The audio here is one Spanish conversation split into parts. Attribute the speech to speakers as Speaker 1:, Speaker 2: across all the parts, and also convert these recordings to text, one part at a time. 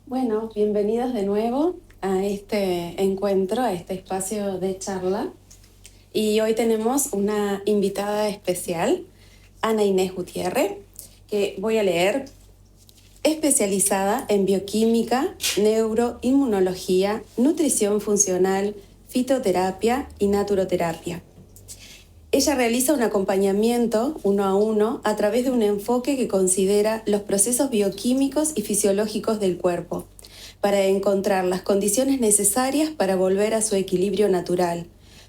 Speaker 1: Bueno, bienvenidos de nuevo a este encuentro, a este espacio de charla. Y hoy tenemos una invitada especial, Ana Inés Gutiérrez, que voy a leer, especializada en bioquímica, neuroinmunología, nutrición funcional, fitoterapia y naturoterapia. Ella realiza un acompañamiento uno a uno a través de un enfoque que considera los procesos bioquímicos y fisiológicos del cuerpo para encontrar las condiciones necesarias para volver a su equilibrio natural,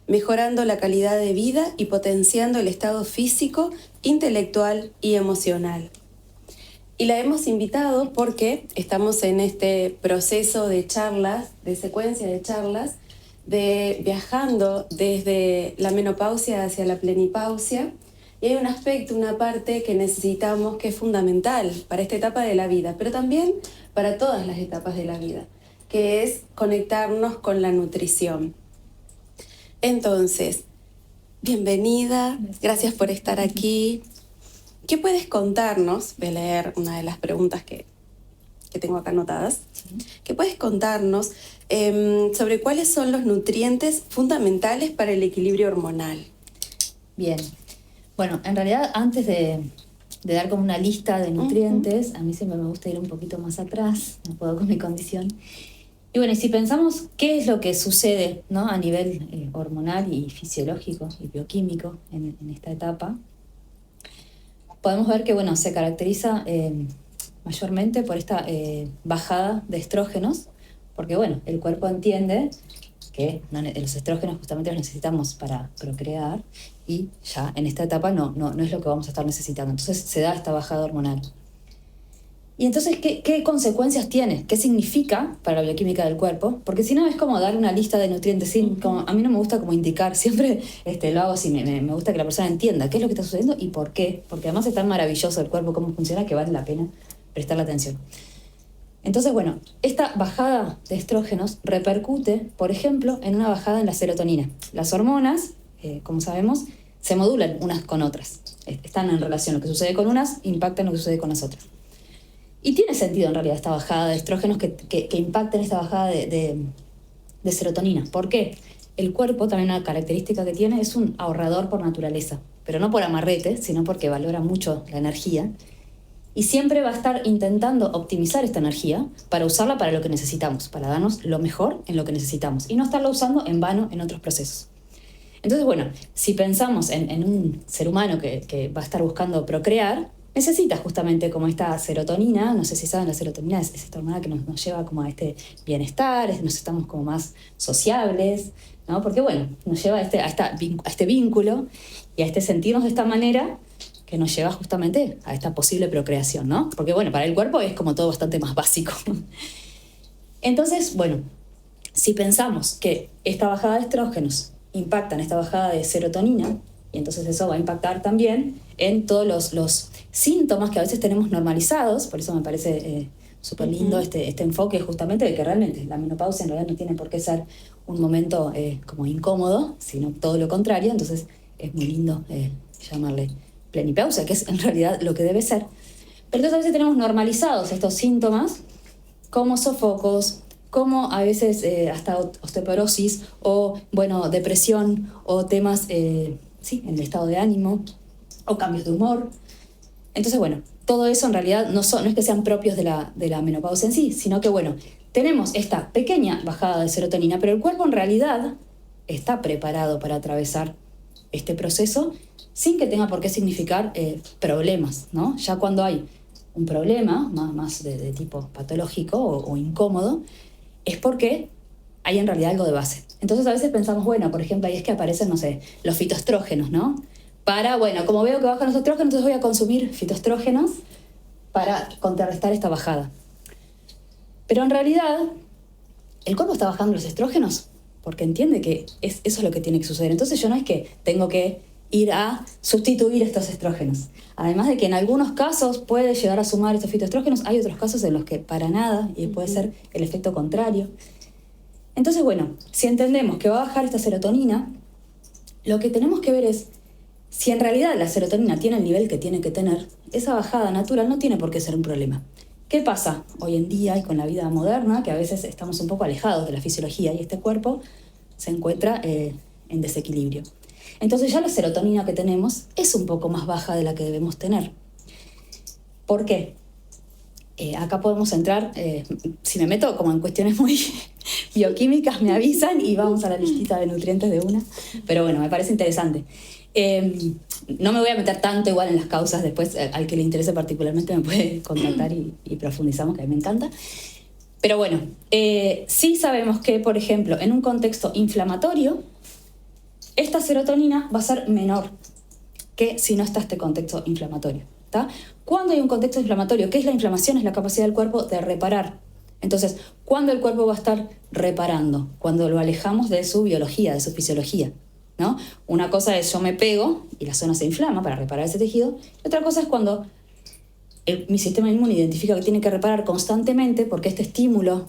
Speaker 1: mejorando la calidad de vida y potenciando el estado físico, intelectual y emocional. Y la hemos invitado porque estamos en este proceso de charlas, de secuencia de charlas, de viajando desde la menopausia hacia la plenipausia, y hay un aspecto, una parte que necesitamos que es fundamental para esta etapa de la vida, pero también para todas las etapas de la vida, que es conectarnos con la nutrición. Entonces, bienvenida, gracias por estar aquí. ¿Qué puedes contarnos? Voy a leer una de las preguntas que tengo acá anotadas. ¿Qué puedes contarnos sobre cuáles son los nutrientes fundamentales para el equilibrio hormonal?
Speaker 2: Bien. Bueno, en realidad antes de dar como una lista de nutrientes, a mí siempre me gusta ir un poquito más atrás, no puedo con mi condición. Y bueno, y si pensamos qué es lo que sucede, ¿no?, a nivel hormonal y fisiológico y bioquímico en esta etapa, podemos ver que bueno, se caracteriza mayormente por esta bajada de estrógenos, porque bueno, el cuerpo entiende que los estrógenos justamente los necesitamos para procrear y ya en esta etapa no es lo que vamos a estar necesitando. Entonces se da esta bajada hormonal. Y entonces, ¿qué consecuencias tiene? ¿Qué significa para la bioquímica del cuerpo? Porque si no es como dar una lista de nutrientes, a mí no me gusta como indicar, siempre lo hago así, me gusta que la persona entienda qué es lo que está sucediendo y por qué, porque además es tan maravilloso el cuerpo, cómo funciona, que vale la pena prestarle atención. Entonces, bueno, esta bajada de estrógenos repercute, por ejemplo, en una bajada en la serotonina. Las hormonas, como sabemos, se modulan unas con otras. Están en relación. Lo que sucede con unas impacta en lo que sucede con las otras. Y tiene sentido, en realidad, esta bajada de estrógenos que impacta en esta bajada de serotonina. ¿Por qué? El cuerpo, también una característica que tiene, es un ahorrador por naturaleza. Pero no por amarrete, sino porque valora mucho la energía. Y siempre va a estar intentando optimizar esta energía para usarla para lo que necesitamos, para darnos lo mejor en lo que necesitamos y no estarla usando en vano en otros procesos. Entonces, bueno, si pensamos en un ser humano que va a estar buscando procrear, necesita justamente como esta serotonina. No sé si saben, la serotonina es esta hormona que nos lleva como a este bienestar, nos estamos como más sociables, ¿no? Porque bueno, nos lleva a este vínculo y a este sentirnos de esta manera que nos lleva justamente a esta posible procreación, ¿no? Porque bueno, para el cuerpo es como todo bastante más básico. Entonces, bueno, si pensamos que esta bajada de estrógenos impacta en esta bajada de serotonina, y entonces eso va a impactar también en todos los síntomas que a veces tenemos normalizados, por eso me parece súper lindo este enfoque justamente de que realmente la menopausia en realidad no tiene por qué ser un momento como incómodo, sino todo lo contrario. Entonces es muy lindo llamarle plenipausia, que es en realidad lo que debe ser. Pero entonces a veces tenemos normalizados estos síntomas como sofocos, como a veces hasta osteoporosis o, bueno, depresión o temas, en el estado de ánimo o cambios de humor. Entonces, bueno, todo eso en realidad no es que sean propios de la menopausia en sí, sino que, bueno, tenemos esta pequeña bajada de serotonina, pero el cuerpo en realidad está preparado para atravesar este proceso sin que tenga por qué significar problemas, ¿no? Ya cuando hay un problema más de tipo patológico o incómodo, es porque hay en realidad algo de base. Entonces a veces pensamos, bueno, por ejemplo, ahí es que aparecen, no sé, los fitoestrógenos, ¿no? Bueno, como veo que bajan los estrógenos, entonces voy a consumir fitoestrógenos para contrarrestar esta bajada. Pero en realidad, el cuerpo está bajando los estrógenos porque entiende que eso es lo que tiene que suceder. Entonces yo no es que tengo que ir a sustituir estos estrógenos. Además de que en algunos casos puede llegar a sumar estos fitoestrógenos, hay otros casos en los que para nada, y puede ser el efecto contrario. Entonces, bueno, si entendemos que va a bajar esta serotonina, lo que tenemos que ver es si en realidad la serotonina tiene el nivel que tiene que tener, esa bajada natural no tiene por qué ser un problema. ¿Qué pasa hoy en día y con la vida moderna? Que a veces estamos un poco alejados de la fisiología y este cuerpo se encuentra en desequilibrio. Entonces ya la serotonina que tenemos es un poco más baja de la que debemos tener. ¿Por qué? Acá podemos entrar, si me meto como en cuestiones muy bioquímicas, me avisan y vamos a la listita de nutrientes de una. Pero bueno, me parece interesante. No me voy a meter tanto igual en las causas, después al que le interese particularmente me puede contactar y profundizamos, que a mí me encanta. Pero bueno, sí sabemos que, por ejemplo, en un contexto inflamatorio, esta serotonina va a ser menor que si no está este contexto inflamatorio. ¿Tá? Cuando hay un contexto inflamatorio, ¿qué es la inflamación? Es la capacidad del cuerpo de reparar. Entonces, ¿cuándo el cuerpo va a estar reparando? Cuando lo alejamos de su biología, de su fisiología, ¿no? Una cosa es yo me pego y la zona se inflama para reparar ese tejido. Y otra cosa es cuando mi sistema inmune identifica que tiene que reparar constantemente porque este estímulo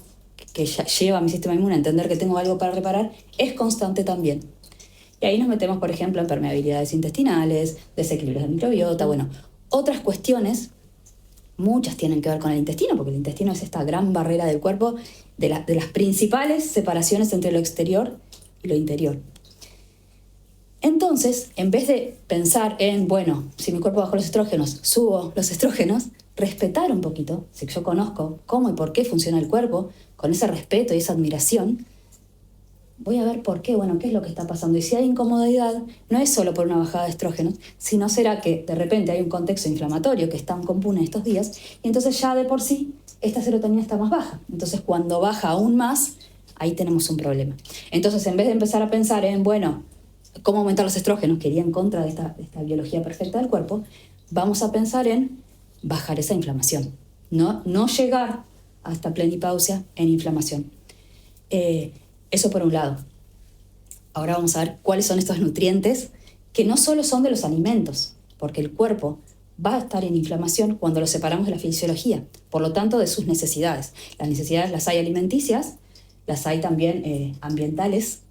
Speaker 2: que lleva a mi sistema inmune a entender que tengo algo para reparar es constante también. Y ahí nos metemos, por ejemplo, en permeabilidades intestinales, desequilibrios del microbiota, bueno, otras cuestiones, muchas tienen que ver con el intestino, porque el intestino es esta gran barrera del cuerpo, de las principales separaciones entre lo exterior y lo interior. Entonces, en vez de pensar en, bueno, si mi cuerpo bajó los estrógenos, subo los estrógenos, respetar un poquito, si yo conozco cómo y por qué funciona el cuerpo, con ese respeto y esa admiración, voy a ver por qué, bueno, qué es lo que está pasando. Y si hay incomodidad, no es solo por una bajada de estrógenos, sino será que de repente hay un contexto inflamatorio que está en común en estos días, y entonces ya de por sí esta serotonina está más baja. Entonces cuando baja aún más, ahí tenemos un problema. Entonces en vez de empezar a pensar en, bueno, cómo aumentar los estrógenos, que iría en contra de esta biología perfecta del cuerpo, vamos a pensar en bajar esa inflamación. No llegar hasta plenipausia en inflamación. Eso por un lado. Ahora vamos a ver cuáles son estos nutrientes que no solo son de los alimentos, porque el cuerpo va a estar en inflamación cuando lo separamos de la fisiología, por lo tanto de sus necesidades. Las necesidades las hay alimenticias, las hay también ambientales,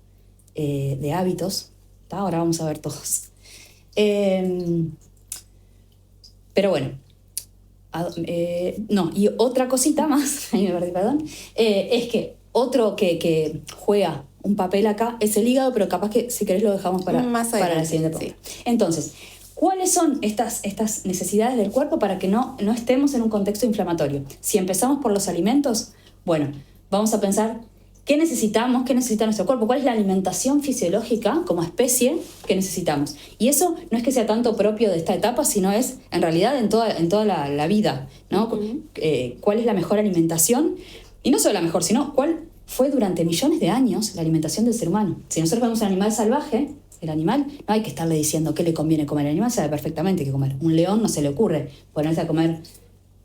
Speaker 2: de hábitos. ¿Tá? Ahora vamos a ver todos. Pero bueno, y otra cosita más, ahí me perdí, perdón, es que otro que juega un papel acá es el hígado, pero capaz que si querés lo dejamos para la siguiente pregunta. Sí. Entonces, ¿cuáles son estas necesidades del cuerpo para que no estemos en un contexto inflamatorio? Si empezamos por los alimentos, bueno, vamos a pensar qué necesita nuestro cuerpo, cuál es la alimentación fisiológica como especie que necesitamos. Y eso no es que sea tanto propio de esta etapa, sino es en realidad en toda la vida, ¿no? Uh-huh. ¿Cuál es la mejor alimentación? Y no solo la mejor, sino cuál fue durante millones de años la alimentación del ser humano. Si nosotros vemos un animal salvaje, el animal, no hay que estarle diciendo qué le conviene comer. El animal sabe perfectamente qué comer. Un león no se le ocurre ponerse a comer,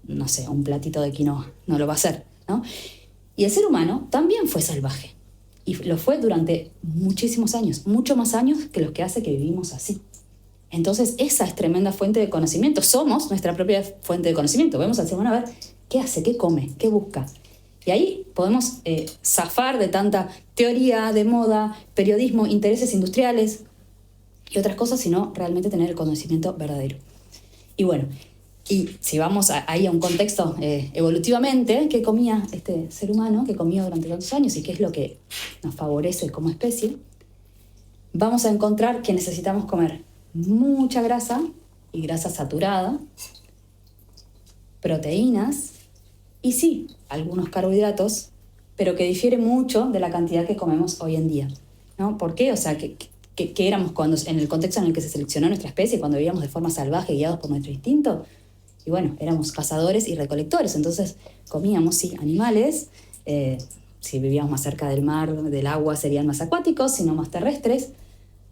Speaker 2: no sé, un platito de quinoa. No lo va a hacer, ¿no? Y el ser humano también fue salvaje. Y lo fue durante muchísimos años. Mucho más años que los que hace que vivimos así. Entonces, esa es tremenda fuente de conocimiento. Somos nuestra propia fuente de conocimiento. Vemos al ser humano a ver qué hace, qué come, qué busca. Y ahí podemos zafar de tanta teoría de moda, periodismo, intereses industriales y otras cosas, sino realmente tener el conocimiento verdadero. Y bueno, y si vamos ahí a un contexto evolutivamente, ¿qué comía este ser humano? ¿Qué comió durante tantos años? ¿Y qué es lo que nos favorece como especie? Vamos a encontrar que necesitamos comer mucha grasa y grasa saturada, proteínas, y sí, algunos carbohidratos, pero que difiere mucho de la cantidad que comemos hoy en día, ¿no? ¿Por qué? O sea, que éramos en el contexto en el que se seleccionó nuestra especie, cuando vivíamos de forma salvaje, guiados por nuestro instinto, y bueno, éramos cazadores y recolectores, entonces comíamos, sí, animales, si vivíamos más cerca del mar, del agua, serían más acuáticos, sino más terrestres,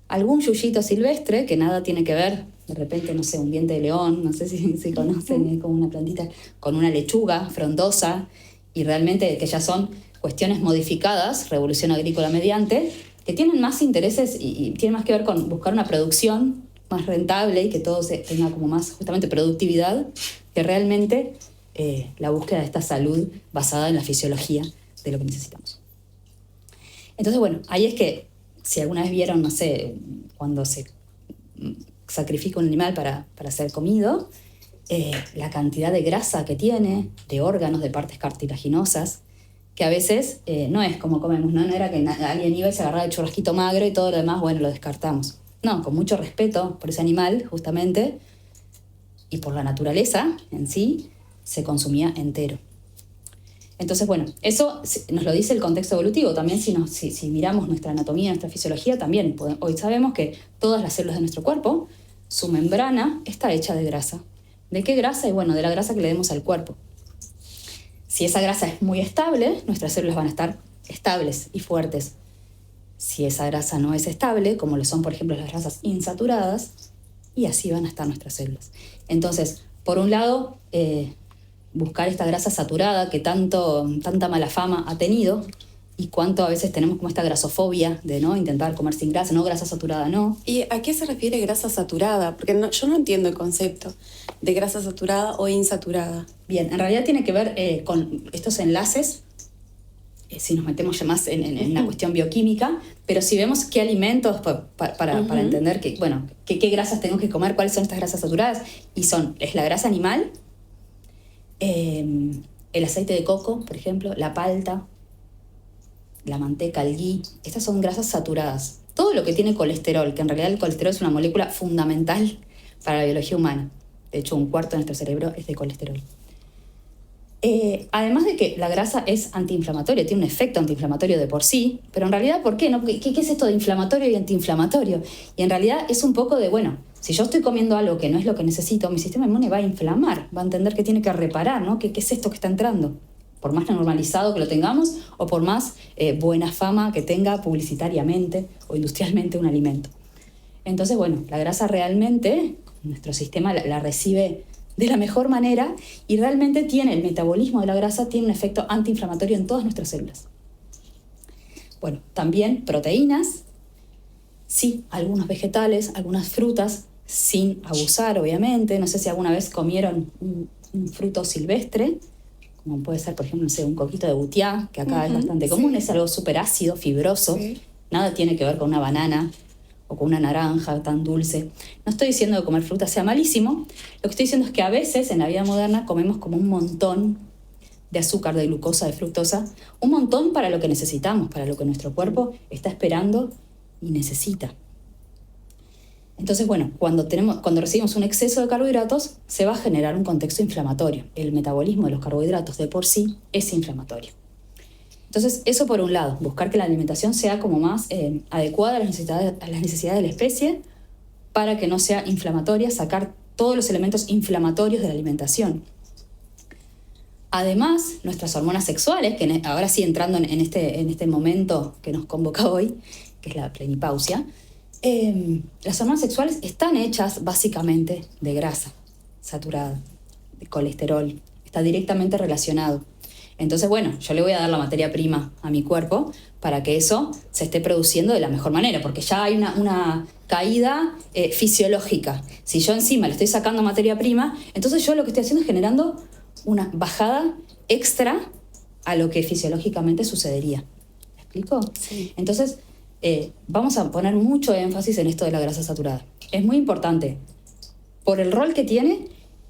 Speaker 2: algún yuyito silvestre, que nada tiene que ver, de repente, no sé, un diente de león, no sé si conocen, es como una plantita con una lechuga frondosa, y realmente que ya son cuestiones modificadas, revolución agrícola mediante, que tienen más intereses y tienen más que ver con buscar una producción más rentable y que todo tenga como más justamente productividad, que realmente la búsqueda de esta salud basada en la fisiología de lo que necesitamos. Entonces, bueno, ahí es que si alguna vez vieron, no sé, cuando se sacrifica un animal para ser comido, la cantidad de grasa que tiene, de órganos, de partes cartilaginosas, que a veces no es como comemos, ¿no? No era que alguien iba y se agarraba el churrasquito magro y todo lo demás, bueno, lo descartamos. No, con mucho respeto por ese animal, justamente, y por la naturaleza en sí, se consumía entero. Entonces, bueno, eso nos lo dice el contexto evolutivo. También si miramos nuestra anatomía, nuestra fisiología, también hoy sabemos que todas las células de nuestro cuerpo, su membrana está hecha de grasa. ¿De qué grasa? Y bueno, de la grasa que le demos al cuerpo. Si esa grasa es muy estable, nuestras células van a estar estables y fuertes. Si esa grasa no es estable, como lo son, por ejemplo, las grasas insaturadas, y así van a estar nuestras células. Entonces, por un lado, buscar esta grasa saturada que tanta mala fama ha tenido, y cuánto a veces tenemos como esta grasofobia de no intentar comer sin grasa, no, grasa saturada no.
Speaker 1: ¿Y a qué se refiere grasa saturada? Porque yo no entiendo el concepto de grasa saturada o insaturada.
Speaker 2: Bien, en realidad tiene que ver con estos enlaces, si nos metemos ya más en una cuestión bioquímica, pero si vemos qué alimentos para entender qué grasas tengo que comer, cuáles son estas grasas saturadas, y es la grasa animal, el aceite de coco, por ejemplo, la palta, la manteca, el ghee, estas son grasas saturadas. Todo lo que tiene colesterol, que en realidad el colesterol es una molécula fundamental para la biología humana. De hecho, 1/4 de nuestro cerebro es de colesterol. Además de que la grasa es antiinflamatoria, tiene un efecto antiinflamatorio de por sí, pero en realidad, ¿por qué? ¿No? ¿Qué es esto de inflamatorio y antiinflamatorio? Y en realidad es un poco de, bueno, si yo estoy comiendo algo que no es lo que necesito, mi sistema inmune va a inflamar, va a entender que tiene que reparar, ¿no? ¿Qué es esto que está entrando? Por más normalizado que lo tengamos o por más buena fama que tenga publicitariamente o industrialmente un alimento. Entonces, bueno, la grasa realmente, nuestro sistema la recibe de la mejor manera y realmente el metabolismo de la grasa tiene un efecto antiinflamatorio en todas nuestras células. Bueno, también proteínas, sí, algunos vegetales, algunas frutas, sin abusar, obviamente. No sé si alguna vez comieron un fruto silvestre, como puede ser, por ejemplo, no sé, un coquito de butiá, que acá es bastante común, sí. Es algo súper ácido, fibroso, sí. Nada tiene que ver con una banana o con una naranja tan dulce. No estoy diciendo que comer fruta sea malísimo, lo que estoy diciendo es que a veces en la vida moderna comemos como un montón de azúcar, de glucosa, de fructosa, un montón para lo que necesitamos, para lo que nuestro cuerpo está esperando y necesita. Entonces, bueno, cuando recibimos un exceso de carbohidratos, se va a generar un contexto inflamatorio. El metabolismo de los carbohidratos de por sí es inflamatorio. Entonces, eso por un lado, buscar que la alimentación sea como más adecuada a las necesidades de la especie para que no sea inflamatoria, sacar todos los elementos inflamatorios de la alimentación. Además, nuestras hormonas sexuales, que ahora sí entrando en este momento que nos convoca hoy, que es la plenipausia, las hormonas sexuales están hechas básicamente de grasa saturada, de colesterol, está directamente relacionado. Entonces, bueno, yo le voy a dar la materia prima a mi cuerpo para que eso se esté produciendo de la mejor manera, porque ya hay una caída fisiológica. Si yo encima le estoy sacando materia prima, entonces yo lo que estoy haciendo es generando una bajada extra a lo que fisiológicamente sucedería. ¿Me explico?
Speaker 1: Sí.
Speaker 2: Entonces, vamos a poner mucho énfasis en esto de la grasa saturada. Es muy importante por el rol que tiene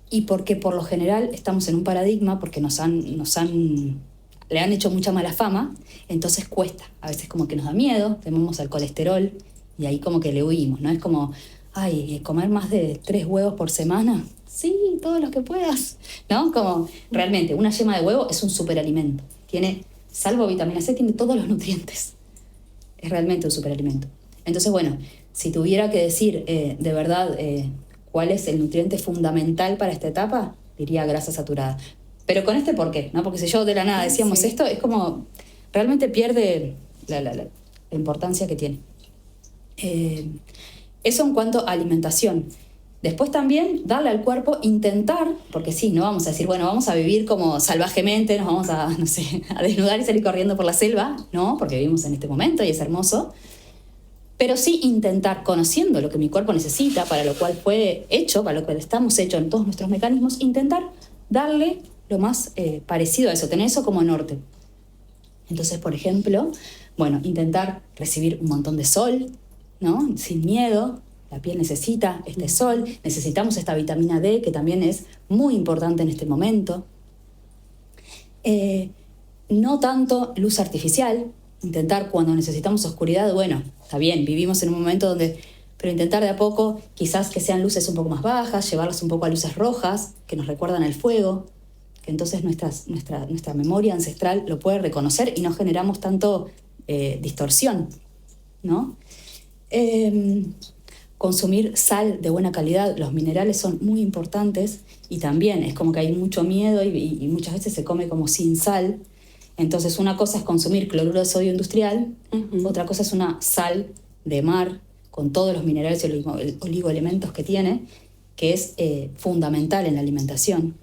Speaker 2: y porque por lo general estamos en un paradigma, porque le han hecho mucha mala fama, entonces cuesta. A veces como que nos da miedo, tememos al colesterol y ahí como que le huimos, ¿no? Es como, comer más de 3 huevos por semana, sí, todos los que puedas, ¿no? Como realmente una yema de huevo es un superalimento. Tiene, salvo vitamina C, tiene todos los nutrientes. Es realmente un superalimento. Entonces, bueno, si tuviera que decir de verdad cuál es el nutriente fundamental para esta etapa, diría grasa saturada. Pero con este por qué, ¿no? Porque si yo de la nada decíamos sí. Esto, es como realmente pierde la importancia que tiene. Eso en cuanto a alimentación. Después también darle al cuerpo, intentar, porque sí, no vamos a decir, bueno, vamos a vivir como salvajemente, nos vamos a, no sé, a desnudar y salir corriendo por la selva, no, porque vivimos en este momento y es hermoso, pero sí intentar, conociendo lo que mi cuerpo necesita, para lo cual fue hecho, para lo cual estamos hechos en todos nuestros mecanismos, intentar darle lo más parecido a eso, tener eso como norte. Entonces, por ejemplo, bueno, intentar recibir un montón de sol, ¿no? Sin miedo. La piel necesita este sol, necesitamos esta vitamina D, que también es muy importante en este momento. No tanto luz artificial, intentar cuando necesitamos oscuridad, bueno, está bien, vivimos en un momento donde... Pero intentar de a poco, quizás que sean luces un poco más bajas, llevarlas un poco a luces rojas, que nos recuerdan el fuego, que entonces nuestra memoria ancestral lo puede reconocer y no generamos tanto distorsión, ¿no? Consumir sal de buena calidad, los minerales son muy importantes y también es como que hay mucho miedo y muchas veces se come como sin sal. Entonces una cosa es consumir cloruro de sodio industrial, otra cosa es una sal de mar con todos los minerales y oligoelementos que tiene, que es fundamental en la alimentación.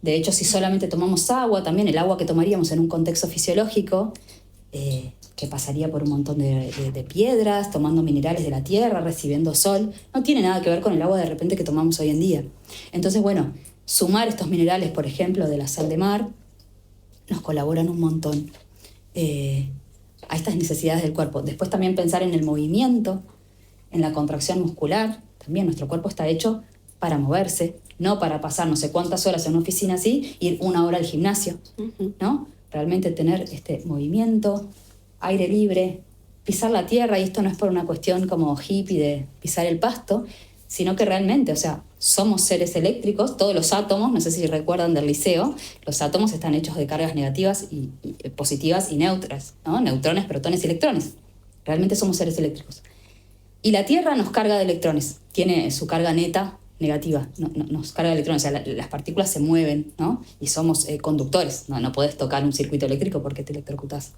Speaker 2: De hecho, si solamente tomamos agua, también el agua que tomaríamos en un contexto fisiológico, que pasaría por un montón de piedras, tomando minerales de la tierra, recibiendo sol, no tiene nada que ver con el agua de repente que tomamos hoy en día. Entonces, bueno, sumar estos minerales, por ejemplo, de la sal de mar, nos colaboran un montón a estas necesidades del cuerpo. Después también pensar en el movimiento, en la contracción muscular. También nuestro cuerpo está hecho para moverse, no para pasar no sé cuántas horas en una oficina así, ir 1 hora al gimnasio, ¿no? Realmente tener este movimiento, aire libre, pisar la tierra, y esto no es por una cuestión como hippie de pisar el pasto, sino que realmente, o sea, somos seres eléctricos, todos los átomos, no sé si recuerdan del liceo, los átomos están hechos de cargas negativas y positivas y neutras, ¿no? Neutrones, protones y electrones. Realmente somos seres eléctricos. Y la Tierra nos carga de electrones, tiene su carga neta negativa, nos carga de electrones, o sea, las partículas se mueven, ¿no? Y somos conductores, no podés tocar un circuito eléctrico porque te electrocutás.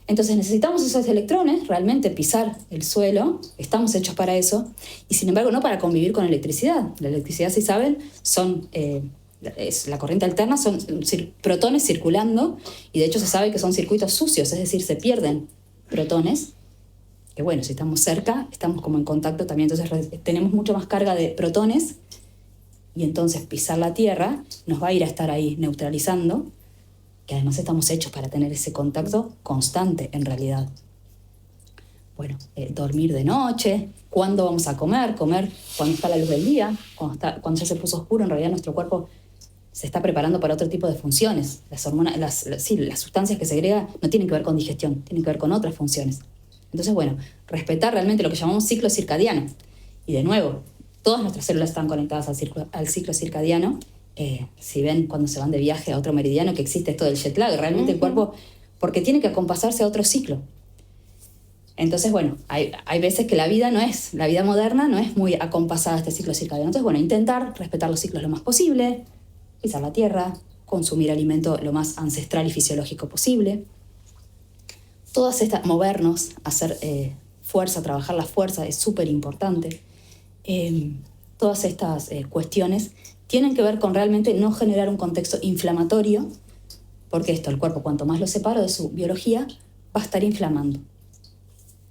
Speaker 2: Entonces necesitamos esos electrones, realmente pisar el suelo, estamos hechos para eso, y sin embargo no para convivir con electricidad. La electricidad, si saben, es la corriente alterna, son protones circulando, y de hecho se sabe que son circuitos sucios, es decir, se pierden protones, que bueno, si estamos cerca, estamos como en contacto también, entonces tenemos mucho más carga de protones, y entonces pisar la Tierra nos va a ir a estar ahí neutralizando, que además estamos hechos para tener ese contacto constante en realidad. Bueno, dormir de noche, cuándo vamos a comer cuando está la luz del día, cuando ya se puso oscuro, en realidad nuestro cuerpo se está preparando para otro tipo de funciones. Las hormonas, las sustancias que segrega no tienen que ver con digestión, tienen que ver con otras funciones. Entonces, bueno, respetar realmente lo que llamamos ciclo circadiano. Y de nuevo, todas nuestras células están conectadas al ciclo circadiano. Si ven cuando se van de viaje a otro meridiano que existe esto del jet lag, realmente el cuerpo, porque tiene que acompasarse a otro ciclo. Entonces, bueno, hay veces que la vida moderna no es muy acompasada a este ciclo circadiano. Entonces, bueno, intentar respetar los ciclos lo más posible, pisar la tierra, consumir alimento lo más ancestral y fisiológico posible. Todas estas, movernos, hacer fuerza, trabajar la fuerza es súper importante. Todas estas cuestiones tienen que ver con realmente no generar un contexto inflamatorio, porque el cuerpo, cuanto más lo separo de su biología, va a estar inflamando.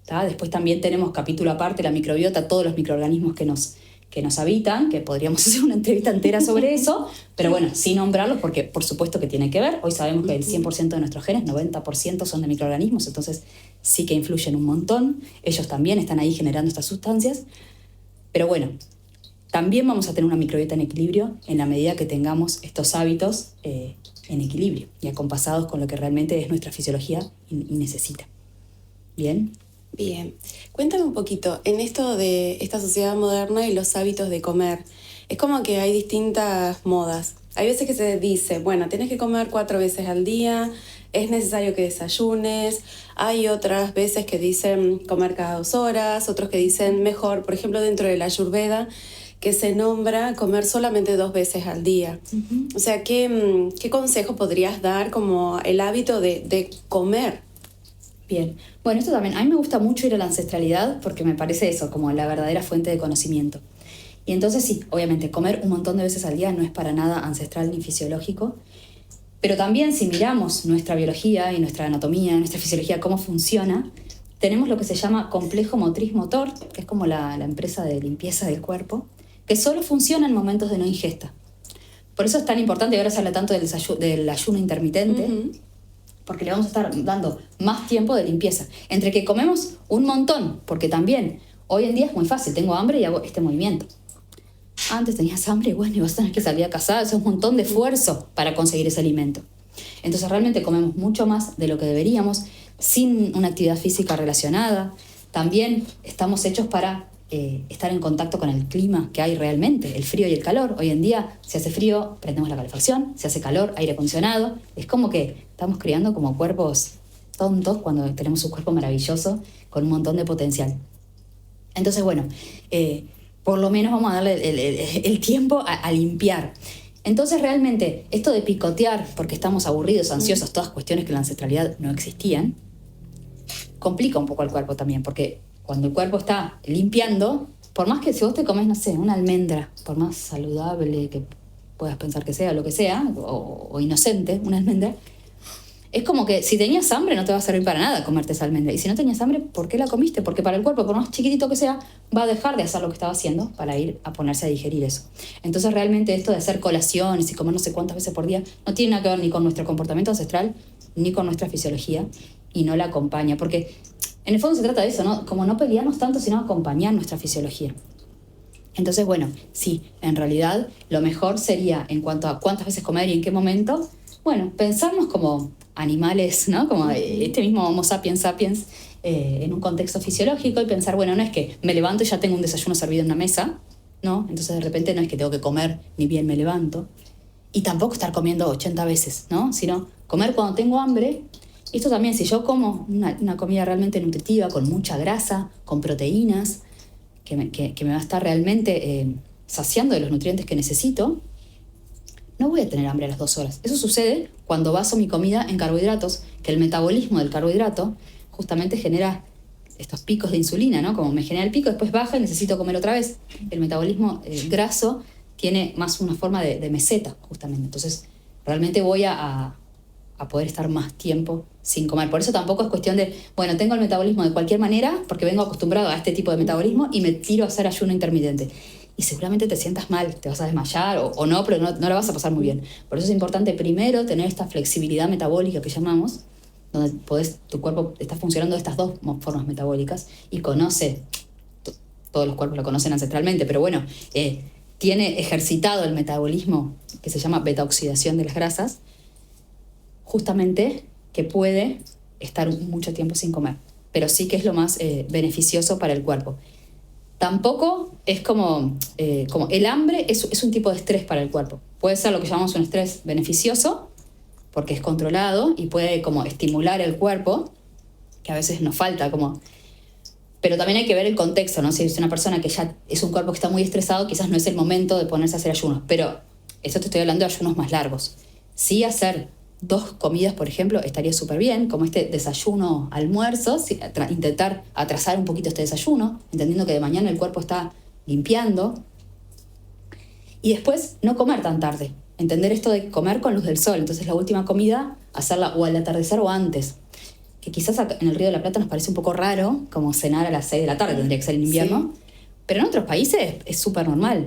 Speaker 2: ¿Tá? Después también tenemos capítulo aparte, la microbiota, todos los microorganismos que nos habitan, que podríamos hacer una entrevista entera sobre eso, pero bueno, sin nombrarlos porque por supuesto que tiene que ver. Hoy sabemos que el 100% de nuestros genes, 90% son de microorganismos, entonces sí que influyen un montón. Ellos también están ahí generando estas sustancias. Pero bueno, también vamos a tener una microbiota en equilibrio en la medida que tengamos estos hábitos en equilibrio y acompasados con lo que realmente es nuestra fisiología y necesita. ¿Bien?
Speaker 1: Bien. Cuéntame un poquito, en esto de esta sociedad moderna y los hábitos de comer, es como que hay distintas modas. Hay veces que se dice, bueno, tienes que comer 4 veces al día, es necesario que desayunes. Hay otras veces que dicen comer cada 2 horas, otros que dicen mejor, por ejemplo, dentro de la Ayurveda, que se nombra comer solamente 2 veces al día. O sea, ¿qué consejo podrías dar como el hábito de comer?
Speaker 2: Bien. Bueno, esto también, a mí me gusta mucho ir a la ancestralidad porque me parece eso, como la verdadera fuente de conocimiento. Y entonces sí, obviamente, comer un montón de veces al día no es para nada ancestral ni fisiológico, pero también si miramos nuestra biología y nuestra anatomía, nuestra fisiología, cómo funciona, tenemos lo que se llama complejo motriz-motor, que es como la empresa de limpieza del cuerpo, que solo funciona en momentos de no ingesta. Por eso es tan importante, y ahora se habla tanto del ayuno intermitente, porque le vamos a estar dando más tiempo de limpieza. Entre que comemos un montón, porque también Hoy en día es muy fácil, tengo hambre y hago este movimiento. Antes tenías hambre y bueno, y vas a tener que salir a cazar, eso es un montón de esfuerzo para conseguir ese alimento. Entonces realmente comemos mucho más de lo que deberíamos, sin una actividad física relacionada. También estamos hechos para estar en contacto con el clima que hay realmente, el frío y el calor. Hoy en día, si hace frío, prendemos la calefacción, si hace calor, aire acondicionado. Es como que estamos criando como cuerpos tontos cuando tenemos un cuerpo maravilloso con un montón de potencial. Entonces, bueno, por lo menos vamos a darle el tiempo a limpiar. Entonces, realmente, esto de picotear porque estamos aburridos, ansiosos, todas cuestiones que en la ancestralidad no existían, complica un poco al cuerpo también, porque cuando el cuerpo está limpiando, por más que si vos te comes, no sé, una almendra, por más saludable que puedas pensar que sea, lo que sea, o inocente, una almendra, es como que si tenías hambre no te va a servir para nada comerte esa almendra. Y si no tenías hambre, ¿por qué la comiste? Porque para el cuerpo, por más chiquitito que sea, va a dejar de hacer lo que estaba haciendo para ir a ponerse a digerir eso. Entonces realmente esto de hacer colaciones y comer no sé cuántas veces por día no tiene nada que ver ni con nuestro comportamiento ancestral ni con nuestra fisiología y no la acompaña. Porque en el fondo se trata de eso, ¿no? Como no pelearnos tanto, sino acompañar nuestra fisiología. Entonces, bueno, sí, en realidad lo mejor sería, en cuanto a cuántas veces comer y en qué momento, bueno, pensarnos como animales, ¿no? Como este mismo Homo sapiens sapiens en un contexto fisiológico y pensar, bueno, no es que me levanto y ya tengo un desayuno servido en una mesa, ¿no? Entonces de repente no es que tengo que comer ni bien me levanto. Y tampoco estar comiendo 80 veces, ¿no? Sino comer cuando tengo hambre. Esto también, si yo como una comida realmente nutritiva, con mucha grasa, con proteínas, que me va a estar realmente saciando de los nutrientes que necesito, no voy a tener hambre a las 2 horas. Eso sucede cuando baso mi comida en carbohidratos, que el metabolismo del carbohidrato justamente genera estos picos de insulina, ¿no? Como me genera el pico, después baja y necesito comer otra vez. El metabolismo graso tiene más una forma de meseta, justamente. Entonces, realmente voy a poder estar más tiempo sin comer. Por eso tampoco es cuestión de, bueno, tengo el metabolismo de cualquier manera, porque vengo acostumbrado a este tipo de metabolismo y me tiro a hacer ayuno intermitente. Y seguramente te sientas mal, te vas a desmayar o no, pero no la vas a pasar muy bien. Por eso es importante primero tener esta flexibilidad metabólica que llamamos, donde tu cuerpo está funcionando de estas dos formas metabólicas y conoce, todos los cuerpos lo conocen ancestralmente, pero bueno, tiene ejercitado el metabolismo que se llama beta-oxidación de las grasas, justamente que puede estar mucho tiempo sin comer, pero sí que es lo más beneficioso para el cuerpo. Tampoco es como el hambre es un tipo de estrés para el cuerpo. Puede ser lo que llamamos un estrés beneficioso, porque es controlado y puede como estimular el cuerpo, que a veces nos falta como... Pero también hay que ver el contexto, ¿no? Si es una persona que ya es un cuerpo que está muy estresado, quizás no es el momento de ponerse a hacer ayunos. Pero esto te estoy hablando de ayunos más largos. Sí, hacer 2 comidas, por ejemplo, estaría súper bien, como este desayuno, almuerzo, intentar atrasar un poquito este desayuno, entendiendo que de mañana el cuerpo está limpiando. Y después no comer tan tarde, entender esto de comer con luz del sol. Entonces la última comida, hacerla o al atardecer o antes. Que quizás en el Río de la Plata nos parece un poco raro, como cenar a las 6 de la tarde, tendría que ser en invierno, sí. Pero en otros países es súper normal.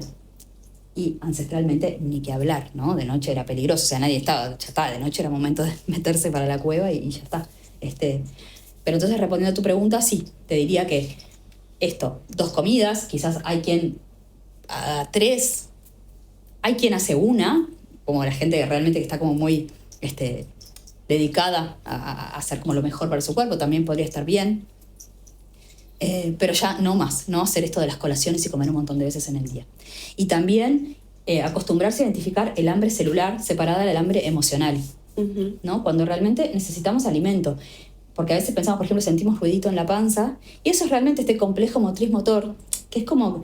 Speaker 2: Y ancestralmente ni que hablar, ¿no? De noche era peligroso, o sea, nadie estaba, ya está, de noche era momento de meterse para la cueva y ya está. Pero entonces, respondiendo a tu pregunta, sí, te diría que 2 comidas, quizás hay quien haga 3, hay quien hace 1, como la gente realmente que está como muy dedicada a hacer como lo mejor para su cuerpo, también podría estar bien. Pero ya no más, no hacer esto de las colaciones y comer un montón de veces en el día. Y también acostumbrarse a identificar el hambre celular separada del hambre emocional, ¿no? Cuando realmente necesitamos alimento. Porque a veces pensamos, por ejemplo, sentimos ruidito en la panza, y eso es realmente este complejo motriz-motor, que es como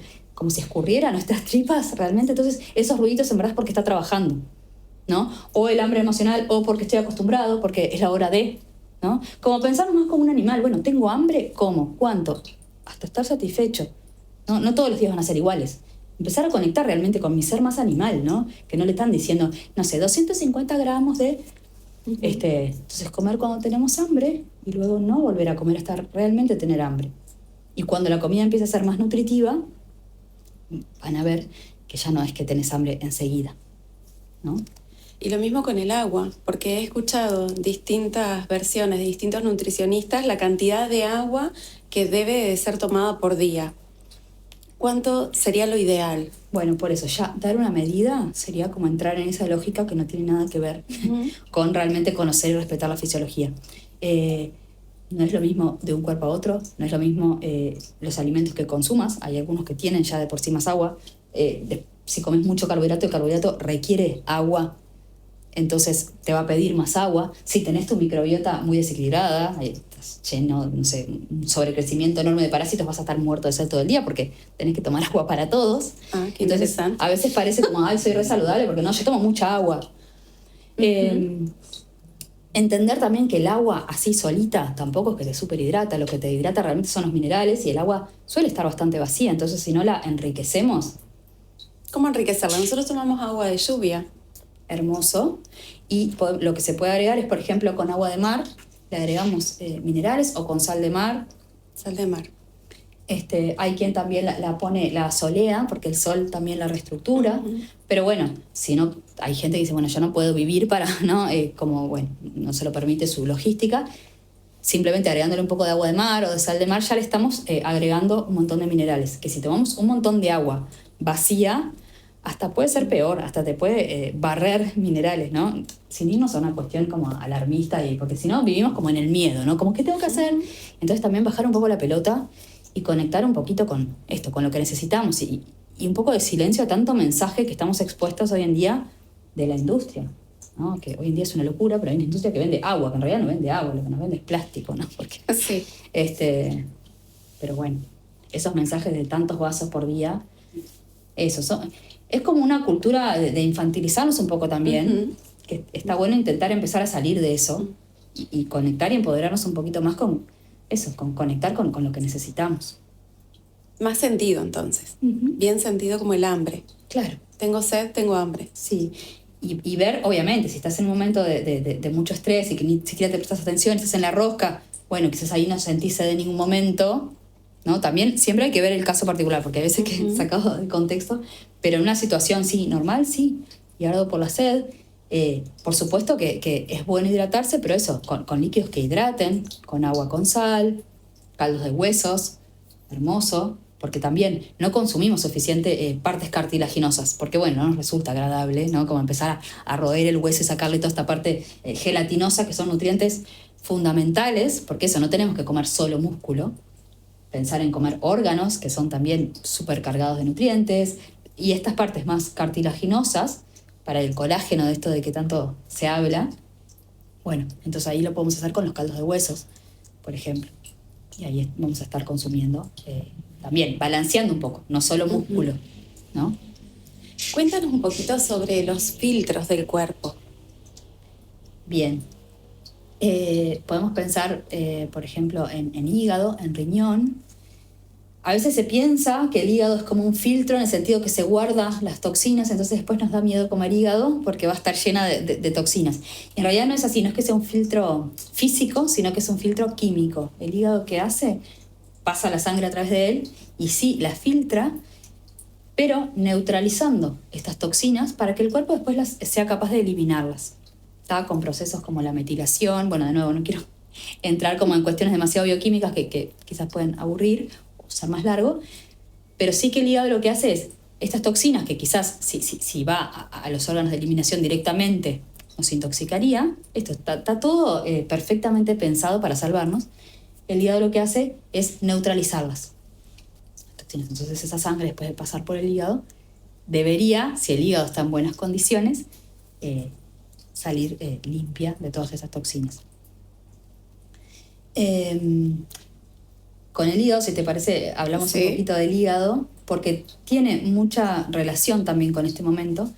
Speaker 2: si escurriera nuestras tripas realmente. Entonces, esos ruiditos en verdad es porque está trabajando, ¿no? O el hambre emocional, o porque estoy acostumbrado, porque es la hora de... ¿no? Como pensarnos más como un animal. Bueno, tengo hambre, ¿cómo? ¿Cuánto? Hasta estar satisfecho. No todos los días van a ser iguales. Empezar a conectar realmente con mi ser más animal, ¿no? Que no le están diciendo, no sé, 250 gramos de... Entonces comer cuando tenemos hambre y luego no volver a comer hasta realmente tener hambre. Y cuando la comida empieza a ser más nutritiva, van a ver que ya no es que tenés hambre enseguida, ¿no?
Speaker 1: Y lo mismo con el agua, porque he escuchado distintas versiones de distintos nutricionistas la cantidad de agua que debe ser tomada por día. ¿Cuánto sería lo ideal?
Speaker 2: Bueno, por eso ya dar una medida sería como entrar en esa lógica que no tiene nada que ver con realmente conocer y respetar la fisiología. No es lo mismo de un cuerpo a otro, no es lo mismo los alimentos que consumas. Hay algunos que tienen ya de por sí más agua. Si comes mucho carbohidrato, el carbohidrato requiere agua, entonces te va a pedir más agua. Si tenés tu microbiota muy desequilibrada, estás lleno, no sé, un sobrecrecimiento enorme de parásitos, vas a estar muerto de sed todo el día porque tenés que tomar agua para todos.
Speaker 1: Qué
Speaker 2: entonces,
Speaker 1: interesante.
Speaker 2: a veces parece como, ay, soy re saludable, porque no, yo tomo mucha agua. Entender también que el agua así solita tampoco es que te superhidrata, lo que te hidrata realmente son los minerales y el agua suele estar bastante vacía, entonces si no la enriquecemos...
Speaker 1: ¿Cómo enriquecerla? Nosotros tomamos agua de lluvia.
Speaker 2: Hermoso. Y lo que se puede agregar es, por ejemplo, con agua de mar, le agregamos minerales, o con sal de mar.
Speaker 1: Sal de mar.
Speaker 2: Hay quien también la solea, porque el sol también la reestructura. Pero bueno, si no, hay gente que dice, bueno, yo no puedo vivir para, ¿no? Como, bueno, no se lo permite su logística. Simplemente agregándole un poco de agua de mar o de sal de mar, ya le estamos agregando un montón de minerales. Que si tomamos un montón de agua vacía, hasta puede ser peor, hasta te puede barrer minerales, ¿no? Sin irnos a una cuestión como alarmista, porque si no vivimos como en el miedo, ¿no? Como, ¿qué tengo que hacer? Entonces también bajar un poco la pelota y conectar un poquito con esto, con lo que necesitamos, y un poco de silencio a tanto mensaje que estamos expuestos hoy en día de la industria, ¿no? Que hoy en día es una locura, pero hay una industria que vende agua, que en realidad no vende agua, lo que nos vende es plástico, ¿no? Porque,
Speaker 1: sí.
Speaker 2: Pero bueno, esos mensajes de tantos vasos por día, es como una cultura de infantilizarnos un poco también, que está bueno intentar empezar a salir de eso y conectar y empoderarnos un poquito más con eso, con conectar con lo que necesitamos.
Speaker 1: Más sentido, entonces. Bien sentido, como el hambre.
Speaker 2: Claro.
Speaker 1: Tengo sed, tengo hambre.
Speaker 2: Sí. Y ver, obviamente, si estás en un momento de mucho estrés y que ni siquiera te prestas atención, estás en la rosca, bueno, quizás ahí no sentís sed en ningún momento, ¿no? También siempre hay que ver el caso particular, porque a veces que he sacado de contexto, pero en una situación sí, normal, sí, y ardo por la sed. Por supuesto que es bueno hidratarse, pero eso, con líquidos que hidraten, con agua con sal, caldos de huesos, hermoso, porque también no consumimos suficiente partes cartilaginosas, porque bueno, no nos resulta agradable, ¿no? Como empezar a roer el hueso y sacarle toda esta parte gelatinosa, que son nutrientes fundamentales, porque eso, no tenemos que comer solo músculo, pensar en comer órganos, que son también súper cargados de nutrientes, y estas partes más cartilaginosas, para el colágeno, de esto de que tanto se habla, bueno, entonces ahí lo podemos hacer con los caldos de huesos, por ejemplo. Y ahí vamos a estar consumiendo, también balanceando un poco, no solo músculo, ¿no?
Speaker 1: Cuéntanos un poquito sobre los filtros del cuerpo.
Speaker 2: Bien. Podemos pensar, por ejemplo, en hígado, en riñón. A veces se piensa que el hígado es como un filtro en el sentido que se guarda las toxinas, entonces después nos da miedo comer hígado porque va a estar llena de toxinas. Y en realidad no es así, no es que sea un filtro físico, sino que es un filtro químico. El hígado, ¿qué hace? Pasa la sangre a través de él y sí, la filtra, pero neutralizando estas toxinas para que el cuerpo después sea capaz de eliminarlas. Está con procesos como la metilación, bueno, de nuevo, no quiero entrar como en cuestiones demasiado bioquímicas que quizás pueden aburrir, ser más largo, pero sí que el hígado lo que hace es, estas toxinas que quizás si va a los órganos de eliminación directamente nos intoxicaría, esto está todo perfectamente pensado para salvarnos, el hígado lo que hace es neutralizarlas. Entonces esa sangre, después de pasar por el hígado, debería, si el hígado está en buenas condiciones, salir limpia de todas esas toxinas. Con el hígado, si te parece, hablamos un poquito del hígado, porque tiene mucha relación también con este momento,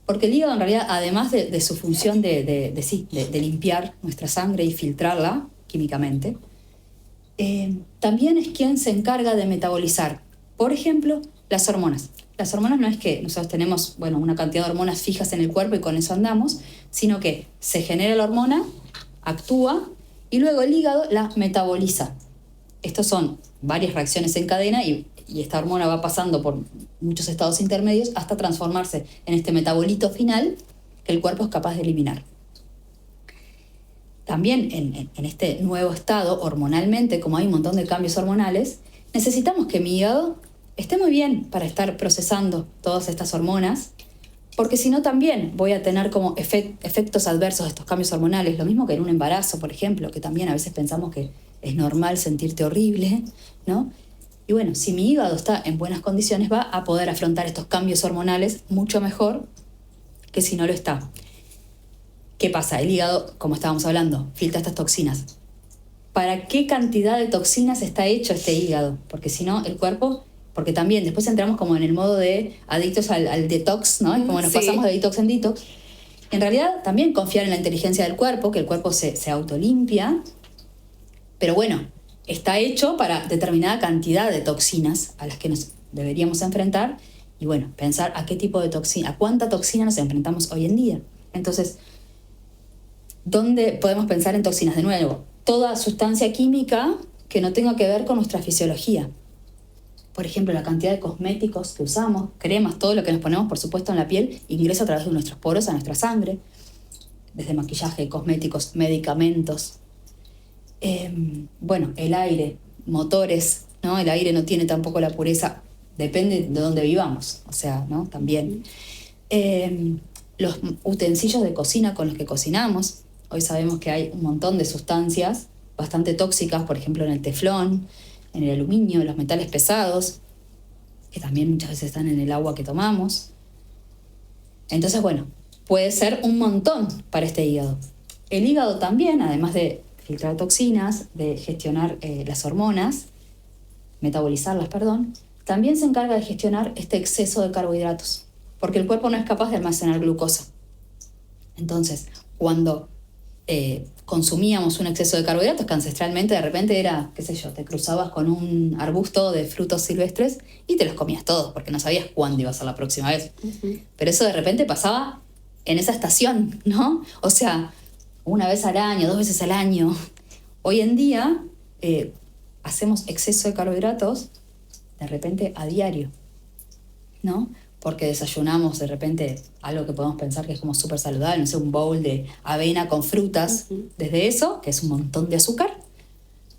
Speaker 2: porque el hígado en realidad, además de su función de limpiar nuestra sangre y filtrarla químicamente, también es quien se encarga de metabolizar, por ejemplo, las hormonas. Las hormonas no es que nosotros tenemos una cantidad de hormonas fijas en el cuerpo y con eso andamos, sino que se genera la hormona, actúa, y luego el hígado la metaboliza. Estos son varias reacciones en cadena y esta hormona va pasando por muchos estados intermedios hasta transformarse en este metabolito final que el cuerpo es capaz de eliminar. También en este nuevo estado, hormonalmente, como hay un montón de cambios hormonales, necesitamos que mi hígado esté muy bien para estar procesando todas estas hormonas, porque si no también voy a tener como efectos adversos de estos cambios hormonales, lo mismo que en un embarazo, por ejemplo, que también a veces pensamos que es normal sentirte horrible, ¿no? Y bueno, si mi hígado está en buenas condiciones, va a poder afrontar estos cambios hormonales mucho mejor que si no lo está. ¿Qué pasa? El hígado, como estábamos hablando, filtra estas toxinas. ¿Para qué cantidad de toxinas está hecho este hígado? Porque si no, el cuerpo... Porque también después entramos como en el modo de adictos al detox, ¿no? Es como nos pasamos de detox en detox. En realidad, también confiar en la inteligencia del cuerpo, que el cuerpo se autolimpia. Pero bueno, está hecho para determinada cantidad de toxinas a las que nos deberíamos enfrentar. Y bueno, pensar a qué tipo de toxina, a cuánta toxina nos enfrentamos hoy en día. Entonces, ¿dónde podemos pensar en toxinas? De nuevo, toda sustancia química que no tenga que ver con nuestra fisiología. Por ejemplo, la cantidad de cosméticos que usamos, cremas, todo lo que nos ponemos, por supuesto, en la piel, ingresa a través de nuestros poros a nuestra sangre, desde maquillaje, cosméticos, medicamentos. Bueno, el aire, motores, ¿no? El aire no tiene tampoco la pureza, depende de dónde vivamos, o sea, ¿no? También. Los utensilios de cocina con los que cocinamos, hoy sabemos que hay un montón de sustancias bastante tóxicas, por ejemplo, en el teflón, en el aluminio, en los metales pesados, que también muchas veces están en el agua que tomamos. Entonces, bueno, puede ser un montón para este hígado. El hígado también, además de filtrar toxinas, de gestionar las hormonas, metabolizarlas, perdón, también se encarga de gestionar este exceso de carbohidratos, porque el cuerpo no es capaz de almacenar glucosa. Entonces, cuando consumíamos un exceso de carbohidratos, que ancestralmente de repente era, qué sé yo, te cruzabas con un arbusto de frutos silvestres y te los comías todos, porque no sabías cuándo iba a ser la próxima vez. Pero eso de repente pasaba en esa estación, ¿no? O sea, una vez al año, 2 veces al año. Hoy en día hacemos exceso de carbohidratos de repente a diario, ¿no? Porque desayunamos de repente algo que podemos pensar que es como súper saludable, no sé, un bowl de avena con frutas, desde eso, que es un montón de azúcar,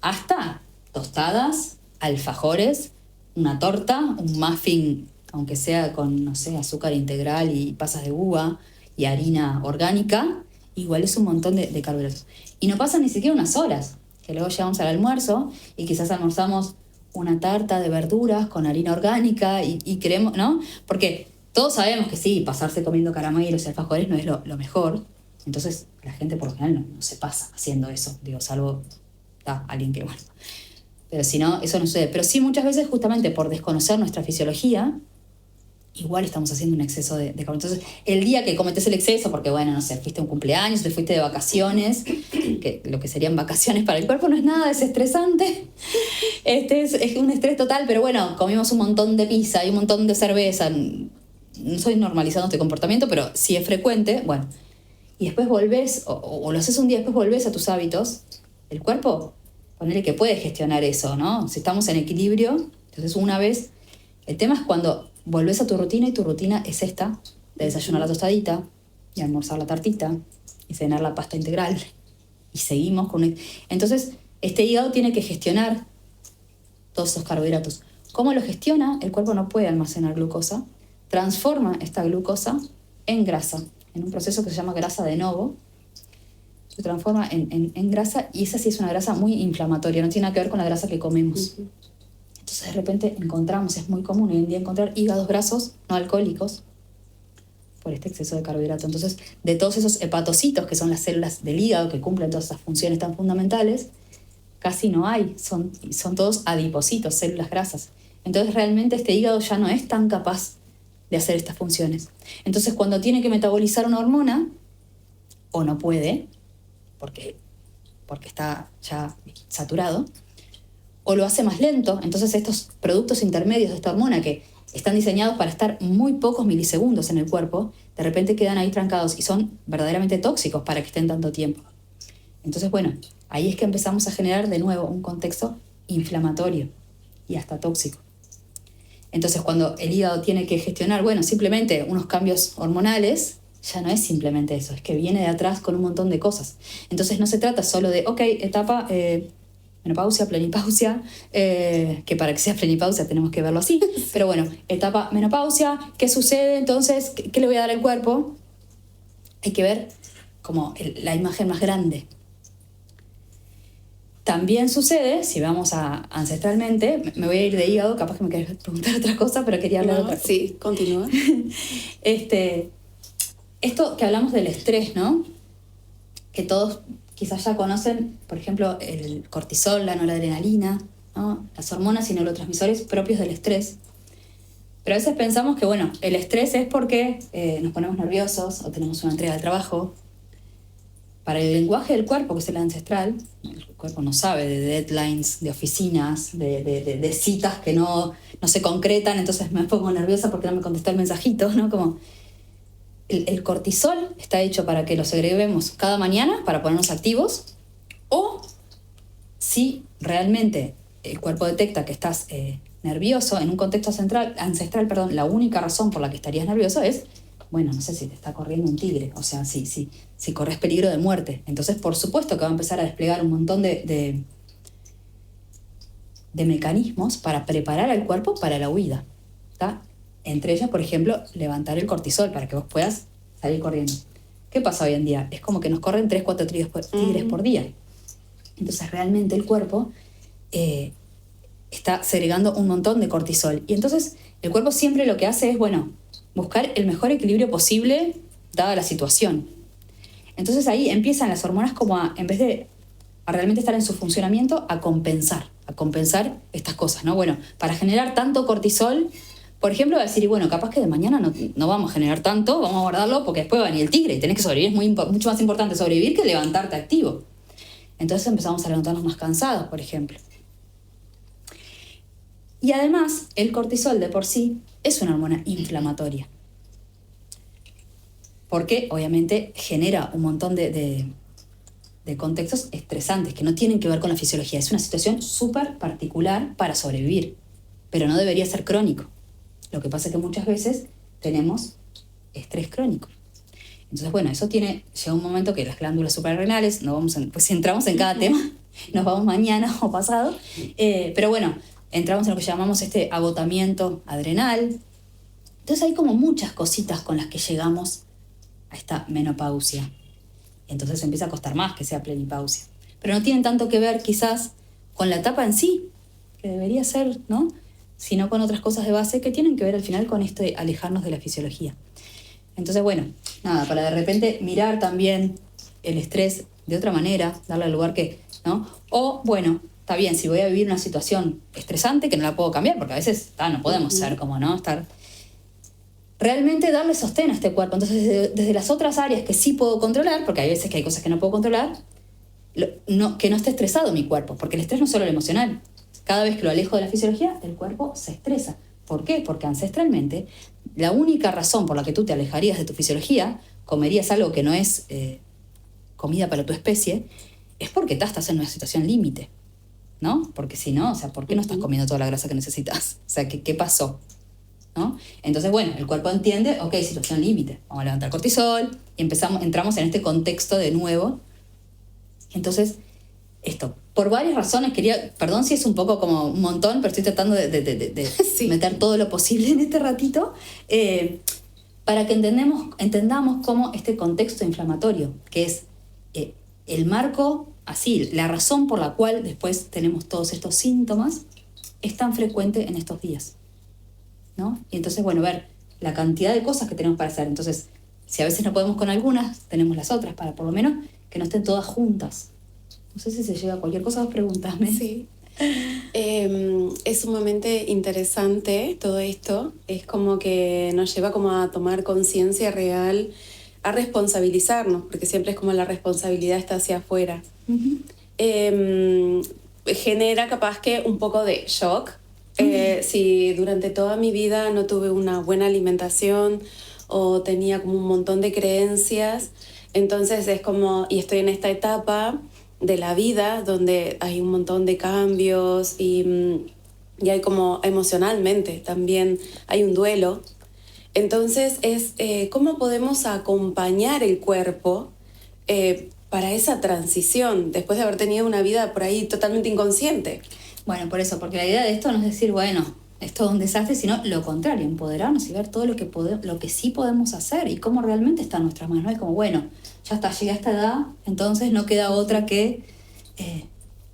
Speaker 2: hasta tostadas, alfajores, una torta, un muffin, aunque sea con, no sé, azúcar integral y pasas de uva y harina orgánica, igual es un montón de carbohidratos. Y no pasan ni siquiera unas horas, que luego llegamos al almuerzo y quizás almorzamos una tarta de verduras con harina orgánica y creemos, ¿no? Porque todos sabemos que sí, pasarse comiendo caramelos y alfajores no es lo mejor. Entonces la gente por lo general no se pasa haciendo eso, digo, salvo alguien que, bueno. Pero si no, eso no sucede. Pero sí, muchas veces justamente por desconocer nuestra fisiología, igual estamos haciendo un exceso de carbohidratos. Entonces, el día que cometés el exceso, porque bueno, no sé, fuiste a un cumpleaños, te fuiste de vacaciones, que lo que serían vacaciones para el cuerpo no es nada desestresante, es un estrés total, pero bueno, comimos un montón de pizza y un montón de cerveza, no estoy normalizando este comportamiento, pero si es frecuente, bueno, y después volvés, o lo haces un día, después volvés a tus hábitos, el cuerpo, ponele que puede gestionar eso, ¿no? Si estamos en equilibrio, entonces una vez, el tema es cuando volvés a tu rutina y tu rutina es esta, de desayunar la tostadita y almorzar la tartita y cenar la pasta integral y seguimos con... Entonces, este hígado tiene que gestionar todos esos carbohidratos. ¿Cómo lo gestiona? El cuerpo no puede almacenar glucosa, transforma esta glucosa en grasa, en un proceso que se llama grasa de novo, se transforma en grasa y esa sí es una grasa muy inflamatoria, no tiene nada que ver con la grasa que comemos. Entonces de repente encontramos, es muy común hoy en día encontrar hígados grasos no alcohólicos por este exceso de carbohidrato. Entonces, de todos esos hepatocitos, que son las células del hígado que cumplen todas esas funciones tan fundamentales, casi no hay, son todos adipocitos, células grasas. Entonces realmente este hígado ya no es tan capaz de hacer estas funciones. Entonces cuando tiene que metabolizar una hormona, o no puede, porque está ya saturado, o lo hace más lento. Entonces estos productos intermedios de esta hormona que están diseñados para estar muy pocos milisegundos en el cuerpo, de repente quedan ahí trancados y son verdaderamente tóxicos para que estén tanto tiempo. Entonces, bueno, ahí es que empezamos a generar de nuevo un contexto inflamatorio y hasta tóxico. Entonces, cuando el hígado tiene que gestionar, bueno, simplemente unos cambios hormonales, ya no es simplemente eso, es que viene de atrás con un montón de cosas. Entonces no se trata solo de, ok, etapa menopausia, plenipausia, que para que sea plenipausia tenemos que verlo así, pero bueno, etapa menopausia, ¿qué sucede entonces? ¿Qué le voy a dar al cuerpo? Hay que ver como la imagen más grande. También sucede, si vamos ancestralmente, me voy a ir de hígado, capaz que me querés preguntar otra cosa, pero quería hablar de otra cosa.
Speaker 1: Sí, continúa.
Speaker 2: Esto que hablamos del estrés, ¿no? Que todos quizás ya conocen, por ejemplo, el cortisol, la noradrenalina, ¿no? Las hormonas y neurotransmisores propios del estrés. Pero a veces pensamos que, bueno, el estrés es porque nos ponemos nerviosos o tenemos una entrega de trabajo. Para el lenguaje del cuerpo, que es el ancestral, el cuerpo no sabe de deadlines, de oficinas, de citas que no se concretan, entonces me pongo nerviosa porque no me contestó el mensajito, ¿no? Como el cortisol está hecho para que lo segreguemos cada mañana para ponernos activos, o si realmente el cuerpo detecta que estás nervioso en un contexto ancestral, la única razón por la que estarías nervioso es, bueno, no sé si te está corriendo un tigre, o sea, si corres peligro de muerte. Entonces, por supuesto que va a empezar a desplegar un montón de mecanismos para preparar al cuerpo para la huida, ¿tá? Entre ellos, por ejemplo, levantar el cortisol para que vos puedas salir corriendo. ¿Qué pasa hoy en día? Es como que nos corren 3-4 tigres por día. Entonces, realmente el cuerpo está segregando un montón de cortisol. Y entonces, el cuerpo siempre lo que hace es, bueno, buscar el mejor equilibrio posible dada la situación. Entonces ahí empiezan las hormonas como en vez de realmente estar en su funcionamiento, a compensar estas cosas, ¿no? Bueno, para generar tanto cortisol, por ejemplo, decir, y bueno, capaz que de mañana no vamos a generar tanto, vamos a guardarlo porque después va a venir el tigre y tenés que sobrevivir, es mucho más importante sobrevivir que levantarte activo. Entonces empezamos a levantarnos más cansados, por ejemplo. Y además, el cortisol de por sí es una hormona inflamatoria. Porque obviamente genera un montón de contextos estresantes que no tienen que ver con la fisiología. Es una situación súper particular para sobrevivir, pero no debería ser crónico. Lo que pasa es que muchas veces tenemos estrés crónico. Entonces, bueno, eso llega un momento que las glándulas suprarrenales, pues si entramos en cada tema, nos vamos mañana o pasado, pero bueno, entramos en lo que llamamos este agotamiento adrenal. Entonces hay como muchas cositas con las que llegamos a esta menopausia. Entonces empieza a costar más que sea plenipausia. Pero no tienen tanto que ver quizás con la etapa en sí, que debería ser, ¿no? Sino con otras cosas de base que tienen que ver al final con esto de alejarnos de la fisiología. Entonces, bueno, nada, para de repente mirar también el estrés de otra manera, darle el lugar que, ¿no? O, bueno, está bien, si voy a vivir una situación estresante que no la puedo cambiar, porque a veces no podemos ser como, ¿no? Realmente darle sostén a este cuerpo. Entonces, desde las otras áreas que sí puedo controlar, porque hay veces que hay cosas que no puedo controlar, que no esté estresado mi cuerpo, porque el estrés no es solo el emocional. Cada vez que lo alejo de la fisiología, el cuerpo se estresa. ¿Por qué? Porque ancestralmente, la única razón por la que tú te alejarías de tu fisiología, comerías algo que no es comida para tu especie, es porque estás en una situación límite, ¿no? Porque si no, o sea, ¿por qué no estás comiendo toda la grasa que necesitas? O sea, ¿qué pasó? ¿No? Entonces, bueno, el cuerpo entiende, ok, situación límite, vamos a levantar cortisol y entramos en este contexto de nuevo. Entonces, esto, por varias razones, perdón si es un poco como un montón, pero estoy tratando de sí, meter todo lo posible en este ratito, para que entendamos cómo este contexto inflamatorio, que es el marco, así, la razón por la cual después tenemos todos estos síntomas, es tan frecuente en estos días, ¿no? Y entonces, bueno, ver la cantidad de cosas que tenemos para hacer. Entonces, si a veces no podemos con algunas, tenemos las otras, para por lo menos que no estén todas juntas. No sé si se llega a cualquier cosa, vos pregúntame.
Speaker 1: Sí. Es sumamente interesante todo esto. Es como que nos lleva como a tomar conciencia real, a responsabilizarnos, porque siempre es como la responsabilidad está hacia afuera. Uh-huh. Genera capaz que un poco de shock. Si durante toda mi vida no tuve una buena alimentación o tenía como un montón de creencias, entonces es como, y estoy en esta etapa de la vida donde hay un montón de cambios y hay como emocionalmente también hay un duelo. Entonces es cómo podemos acompañar el cuerpo para esa transición, después de haber tenido una vida por ahí totalmente inconsciente?
Speaker 2: Bueno, por eso, porque la idea de esto no es decir, bueno, es todo un desastre, sino lo contrario, empoderarnos y ver todo lo que sí podemos hacer y cómo realmente está en nuestras manos. No es como, bueno, ya está, llegué a esta edad, entonces no queda otra que...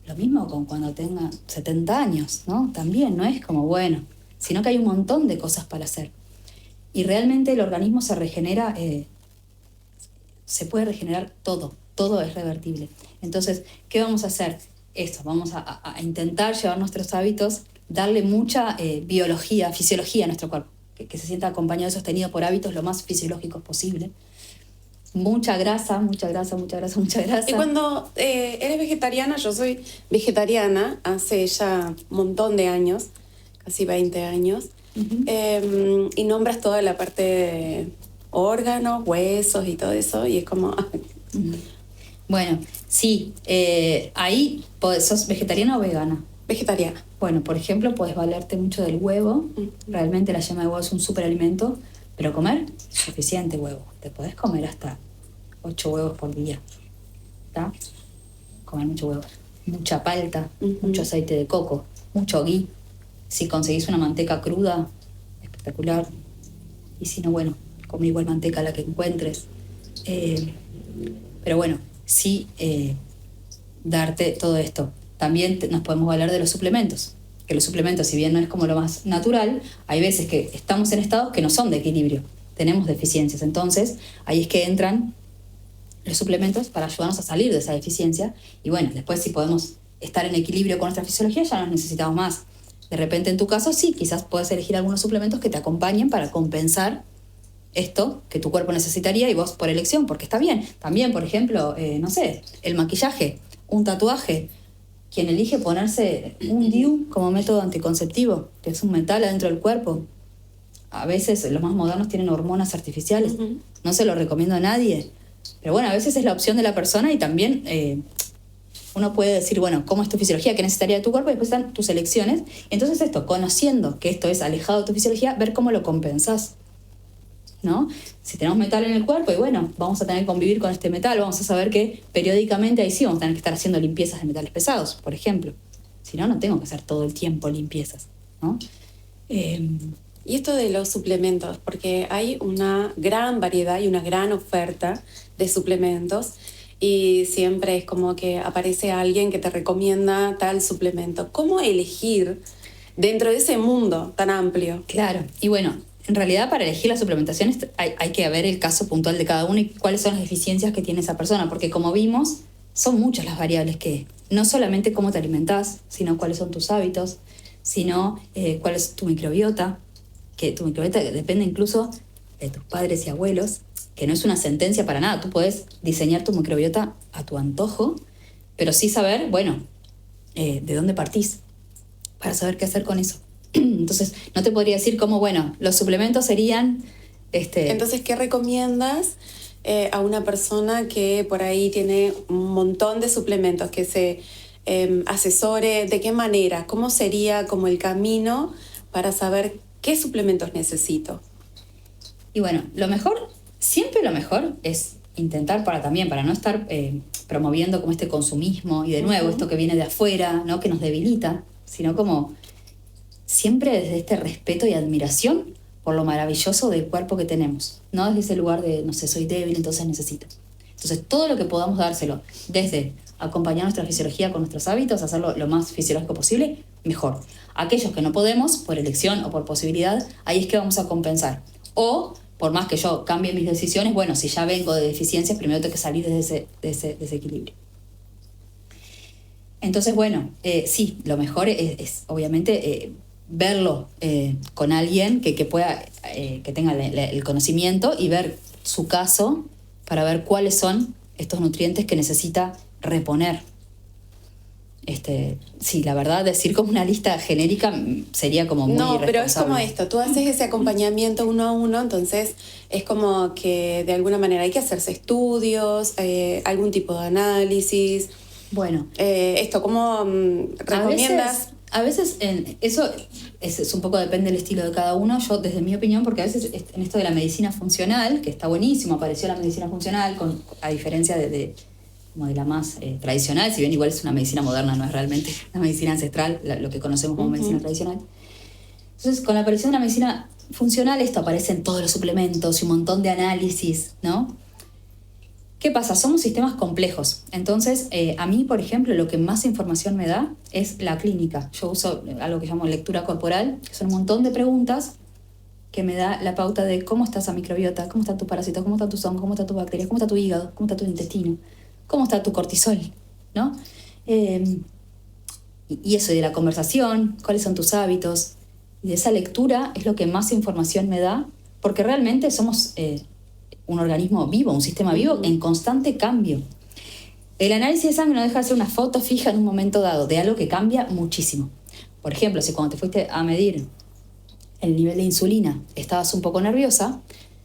Speaker 2: lo mismo con cuando tenga 70 años, ¿no? También no es como, bueno, sino que hay un montón de cosas para hacer. Y realmente el organismo se regenera, se puede regenerar todo es revertible. Entonces, ¿qué vamos a hacer? Esto, vamos a intentar llevar nuestros hábitos, darle mucha biología, fisiología a nuestro cuerpo, que se sienta acompañado y sostenido por hábitos lo más fisiológicos posible. Mucha grasa.
Speaker 1: Y cuando eres vegetariana, yo soy vegetariana hace ya un montón de años, casi 20 años, y nombras toda la parte de órganos, huesos y todo eso, y es como...
Speaker 2: Bueno, sí, ahí ¿sos vegetariana o vegana?
Speaker 1: Vegetariana.
Speaker 2: Bueno, por ejemplo, puedes valerte mucho del huevo. Realmente la yema de huevo es un superalimento, pero comer suficiente huevo. Te podés comer hasta 8 huevos por día. ¿Está? Comer mucho huevo. Mucha palta, mucho aceite de coco, mucho ghee. Si conseguís una manteca cruda, espectacular. Y si no, bueno, come igual manteca la que encuentres. Pero bueno, sí, darte todo esto. También nos podemos hablar de los suplementos. Que los suplementos, si bien no es como lo más natural, hay veces que estamos en estados que no son de equilibrio. Tenemos deficiencias. Entonces, ahí es que entran los suplementos para ayudarnos a salir de esa deficiencia. Y bueno, después si podemos estar en equilibrio con nuestra fisiología, ya no necesitamos más. De repente, en tu caso, sí, quizás puedes elegir algunos suplementos que te acompañen para compensar esto que tu cuerpo necesitaría y vos por elección, porque está bien. También, por ejemplo, no sé, el maquillaje, un tatuaje. Quien elige ponerse un DIU como método anticonceptivo, que es un metal adentro del cuerpo. A veces los más modernos tienen hormonas artificiales. No se lo recomiendo a nadie. Pero bueno, a veces es la opción de la persona y también uno puede decir, bueno, ¿cómo es tu fisiología? ¿Qué necesitaría de tu cuerpo? Y después están tus elecciones. Entonces esto, conociendo que esto es alejado de tu fisiología, ver cómo lo compensás, ¿no? Si tenemos metal en el cuerpo, y bueno, vamos a tener que convivir con este metal, vamos a saber que periódicamente ahí sí vamos a tener que estar haciendo limpiezas de metales pesados, por ejemplo. Si no, no tengo que hacer todo el tiempo limpiezas, ¿no?
Speaker 1: Y esto de los suplementos, porque hay una gran variedad y una gran oferta de suplementos y siempre es como que aparece alguien que te recomienda tal suplemento. ¿Cómo elegir dentro de ese mundo tan amplio?
Speaker 2: Claro, y bueno, en realidad para elegir las suplementaciones hay que ver el caso puntual de cada uno y cuáles son las deficiencias que tiene esa persona, porque como vimos, son muchas las variables que, no solamente cómo te alimentás, sino cuáles son tus hábitos, sino cuál es tu microbiota, que tu microbiota depende incluso de tus padres y abuelos, que no es una sentencia para nada, tú puedes diseñar tu microbiota a tu antojo, pero sí saber, bueno, de dónde partís, para saber qué hacer con eso. Entonces, no te podría decir cómo, bueno, los suplementos serían...
Speaker 1: Entonces, ¿qué recomiendas a una persona que por ahí tiene un montón de suplementos, que se asesore? ¿De qué manera? ¿Cómo sería como el camino para saber qué suplementos necesito?
Speaker 2: Y bueno, siempre lo mejor es intentar para no estar promoviendo como este consumismo y de nuevo esto que viene de afuera, ¿no? Que nos debilita, sino como siempre desde este respeto y admiración por lo maravilloso del cuerpo que tenemos, no desde ese lugar de, no sé, soy débil, entonces necesito. Entonces todo lo que podamos dárselo, desde acompañar nuestra fisiología con nuestros hábitos, hacerlo lo más fisiológico posible, mejor. Aquellos que no podemos, por elección o por posibilidad, ahí es que vamos a compensar. O, por más que yo cambie mis decisiones, bueno, si ya vengo de deficiencias, primero tengo que salir de ese desequilibrio. Entonces, bueno, sí, lo mejor es obviamente verlo con alguien que pueda, que tenga el conocimiento y ver su caso para ver cuáles son estos nutrientes que necesita reponer. Sí, la verdad, decir como una lista genérica sería como muy irresponsable.
Speaker 1: Pero es como esto, tú haces ese acompañamiento uno a uno, entonces es como que de alguna manera hay que hacerse estudios, algún tipo de análisis.
Speaker 2: Bueno.
Speaker 1: Esto, ¿cómo recomiendas?
Speaker 2: A veces eso es un poco depende del estilo de cada uno. Yo, desde mi opinión, porque a veces en esto de la medicina funcional, que está buenísimo, apareció la medicina funcional, a diferencia de como de la más tradicional, si bien igual es una medicina moderna, no es realmente la medicina ancestral, lo que conocemos como medicina tradicional. Entonces, con la aparición de la medicina funcional, esto aparece en todos los suplementos y un montón de análisis, ¿no? ¿Qué pasa? Somos sistemas complejos. Entonces, a mí, por ejemplo, lo que más información me da es la clínica. Yo uso algo que llamo lectura corporal, que son un montón de preguntas que me da la pauta de cómo está esa microbiota, cómo están tus parásitos, cómo están tus hongos, cómo están tus bacterias, cómo está tu hígado, cómo está tu intestino, cómo está tu cortisol, ¿no? Y eso de la conversación, cuáles son tus hábitos. Y de esa lectura es lo que más información me da, porque realmente somos un organismo vivo, un sistema vivo en constante cambio. El análisis de sangre no deja de ser una foto fija en un momento dado de algo que cambia muchísimo. Por ejemplo, si cuando te fuiste a medir el nivel de insulina estabas un poco nerviosa,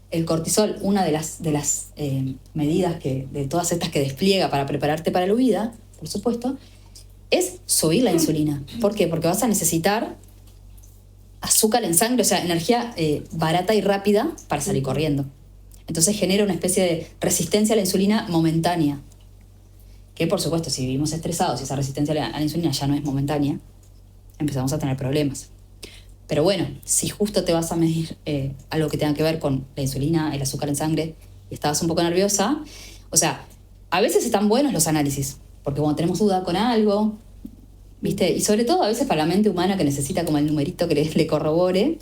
Speaker 2: el cortisol, una de las medidas de todas estas que despliega para prepararte para la huida, por supuesto, es subir la insulina. ¿Por qué? Porque vas a necesitar azúcar en sangre, o sea, energía barata y rápida para salir corriendo. Entonces genera una especie de resistencia a la insulina momentánea. Que por supuesto, si vivimos estresados y esa resistencia a la insulina ya no es momentánea, empezamos a tener problemas. Pero bueno, si justo te vas a medir algo que tenga que ver con la insulina, el azúcar en sangre, y estabas un poco nerviosa, o sea, a veces están buenos los análisis, porque cuando tenemos duda con algo, ¿viste? Y sobre todo a veces para la mente humana que necesita como el numerito que le corrobore,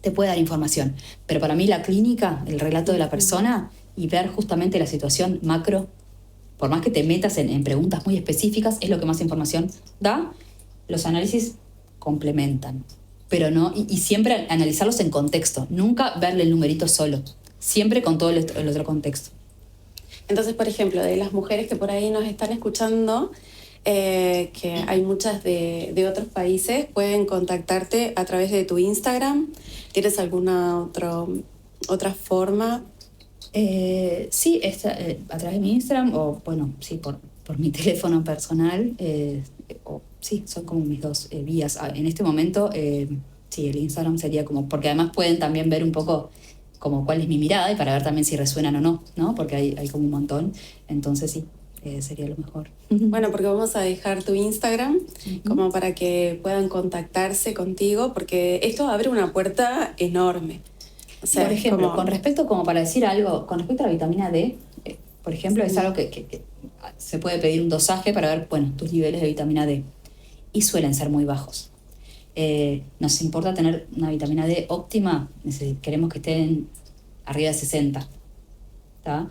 Speaker 2: te puede dar información. Pero para mí la clínica, el relato de la persona y ver justamente la situación macro, por más que te metas en preguntas muy específicas, es lo que más información da. Los análisis complementan, pero no, y siempre analizarlos en contexto, nunca verle el numerito solo, siempre con todo el otro contexto.
Speaker 1: Entonces, por ejemplo, de las mujeres que por ahí nos están escuchando, que hay muchas de otros países, pueden contactarte a través de tu Instagram. ¿Tienes alguna otra forma?
Speaker 2: Sí, a través de mi Instagram, o bueno, sí, por mi teléfono personal, sí, son como mis dos vías. En este momento, sí, el Instagram sería como, porque además pueden también ver un poco como cuál es mi mirada y para ver también si resuenan o no, ¿no? Porque hay como un montón, entonces sí, sería lo mejor.
Speaker 1: Bueno, porque vamos a dejar tu Instagram como para que puedan contactarse contigo, porque esto abre una puerta enorme. O sea,
Speaker 2: por ejemplo, con respecto, como para decir algo, con respecto a la vitamina D, por ejemplo, es algo que se puede pedir un dosaje para ver, bueno, tus niveles de vitamina D. Y suelen ser muy bajos. Nos importa tener una vitamina D óptima, queremos que estén arriba de 60. ¿Tá?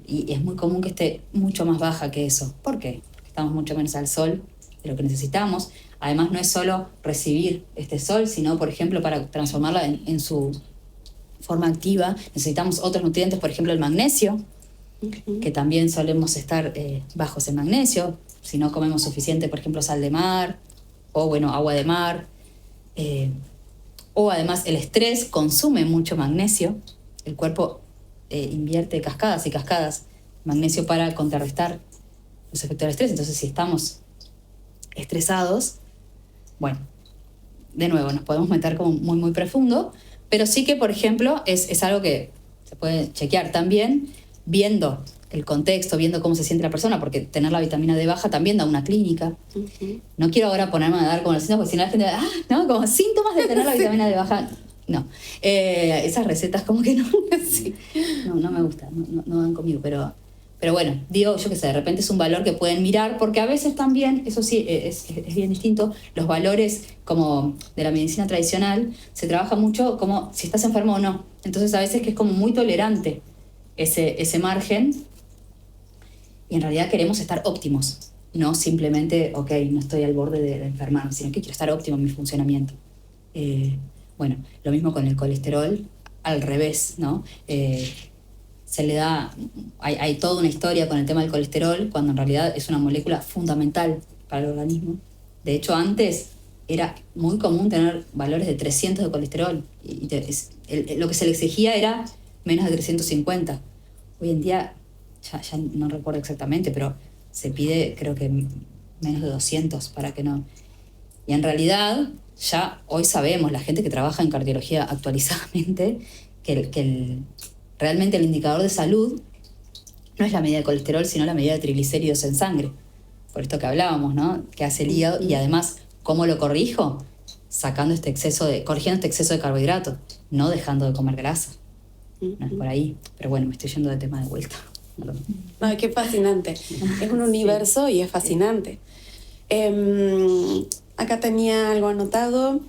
Speaker 2: Y es muy común que esté mucho más baja que eso. ¿Por qué? Porque estamos mucho menos al sol de lo que necesitamos. Además, no es solo recibir este sol, sino, por ejemplo, para transformarla en su forma activa, necesitamos otros nutrientes, por ejemplo, el magnesio, que también solemos estar bajos en magnesio, si no comemos suficiente, por ejemplo, sal de mar, o bueno, agua de mar, o además el estrés consume mucho magnesio, el cuerpo invierte cascadas y cascadas magnesio para contrarrestar los efectos del estrés. Entonces, si estamos estresados, bueno, de nuevo, nos podemos meter como muy, muy profundo, pero sí que, por ejemplo, es algo que se puede chequear también viendo el contexto, viendo cómo se siente la persona, porque tener la vitamina D baja también da una clínica. No quiero ahora ponerme a dar como los síntomas, porque si no la gente ¿no? Como síntomas de tener la vitamina D baja. No, esas recetas como que no, sí. no me gustan, no van conmigo, pero bueno, digo, yo qué sé, de repente es un valor que pueden mirar, porque a veces también, eso sí, es bien distinto, los valores como de la medicina tradicional, se trabaja mucho como si estás enfermo o no. Entonces a veces que es como muy tolerante ese margen, y en realidad queremos estar óptimos, no simplemente, ok, no estoy al borde de enfermarme, sino que quiero estar óptimo en mi funcionamiento. Bueno, lo mismo con el colesterol, al revés, ¿no? Se le da, hay toda una historia con el tema del colesterol, cuando en realidad es una molécula fundamental para el organismo. De hecho, antes era muy común tener valores de 300 de colesterol, y lo que se le exigía era menos de 350. Hoy en día, ya no recuerdo exactamente, pero se pide, creo que menos de 200 para que no. Y en realidad, ya hoy sabemos, la gente que trabaja en cardiología actualizadamente, que realmente el indicador de salud no es la medida de colesterol, sino la medida de triglicéridos en sangre. Por esto que hablábamos, ¿no? Que hace el hígado. Y además, ¿cómo lo corrijo? Corrigiendo este exceso de carbohidratos, no dejando de comer grasa. No es por ahí. Pero bueno, me estoy yendo de tema de vuelta.
Speaker 1: Ay, qué fascinante. Es un universo y es fascinante. Acá tenía algo anotado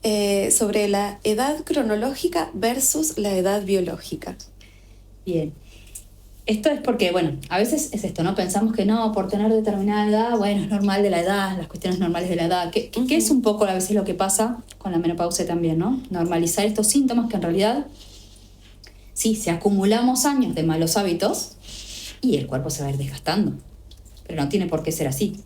Speaker 1: sobre la edad cronológica versus la edad biológica.
Speaker 2: Bien. Esto es porque, bueno, a veces es esto, ¿no? Pensamos que no, por tener determinada edad, bueno, es normal de la edad, las cuestiones normales de la edad, que es un poco a veces lo que pasa con la menopausia también, ¿no? Normalizar estos síntomas que en realidad, sí, si acumulamos años de malos hábitos y el cuerpo se va a ir desgastando, pero no tiene por qué ser así.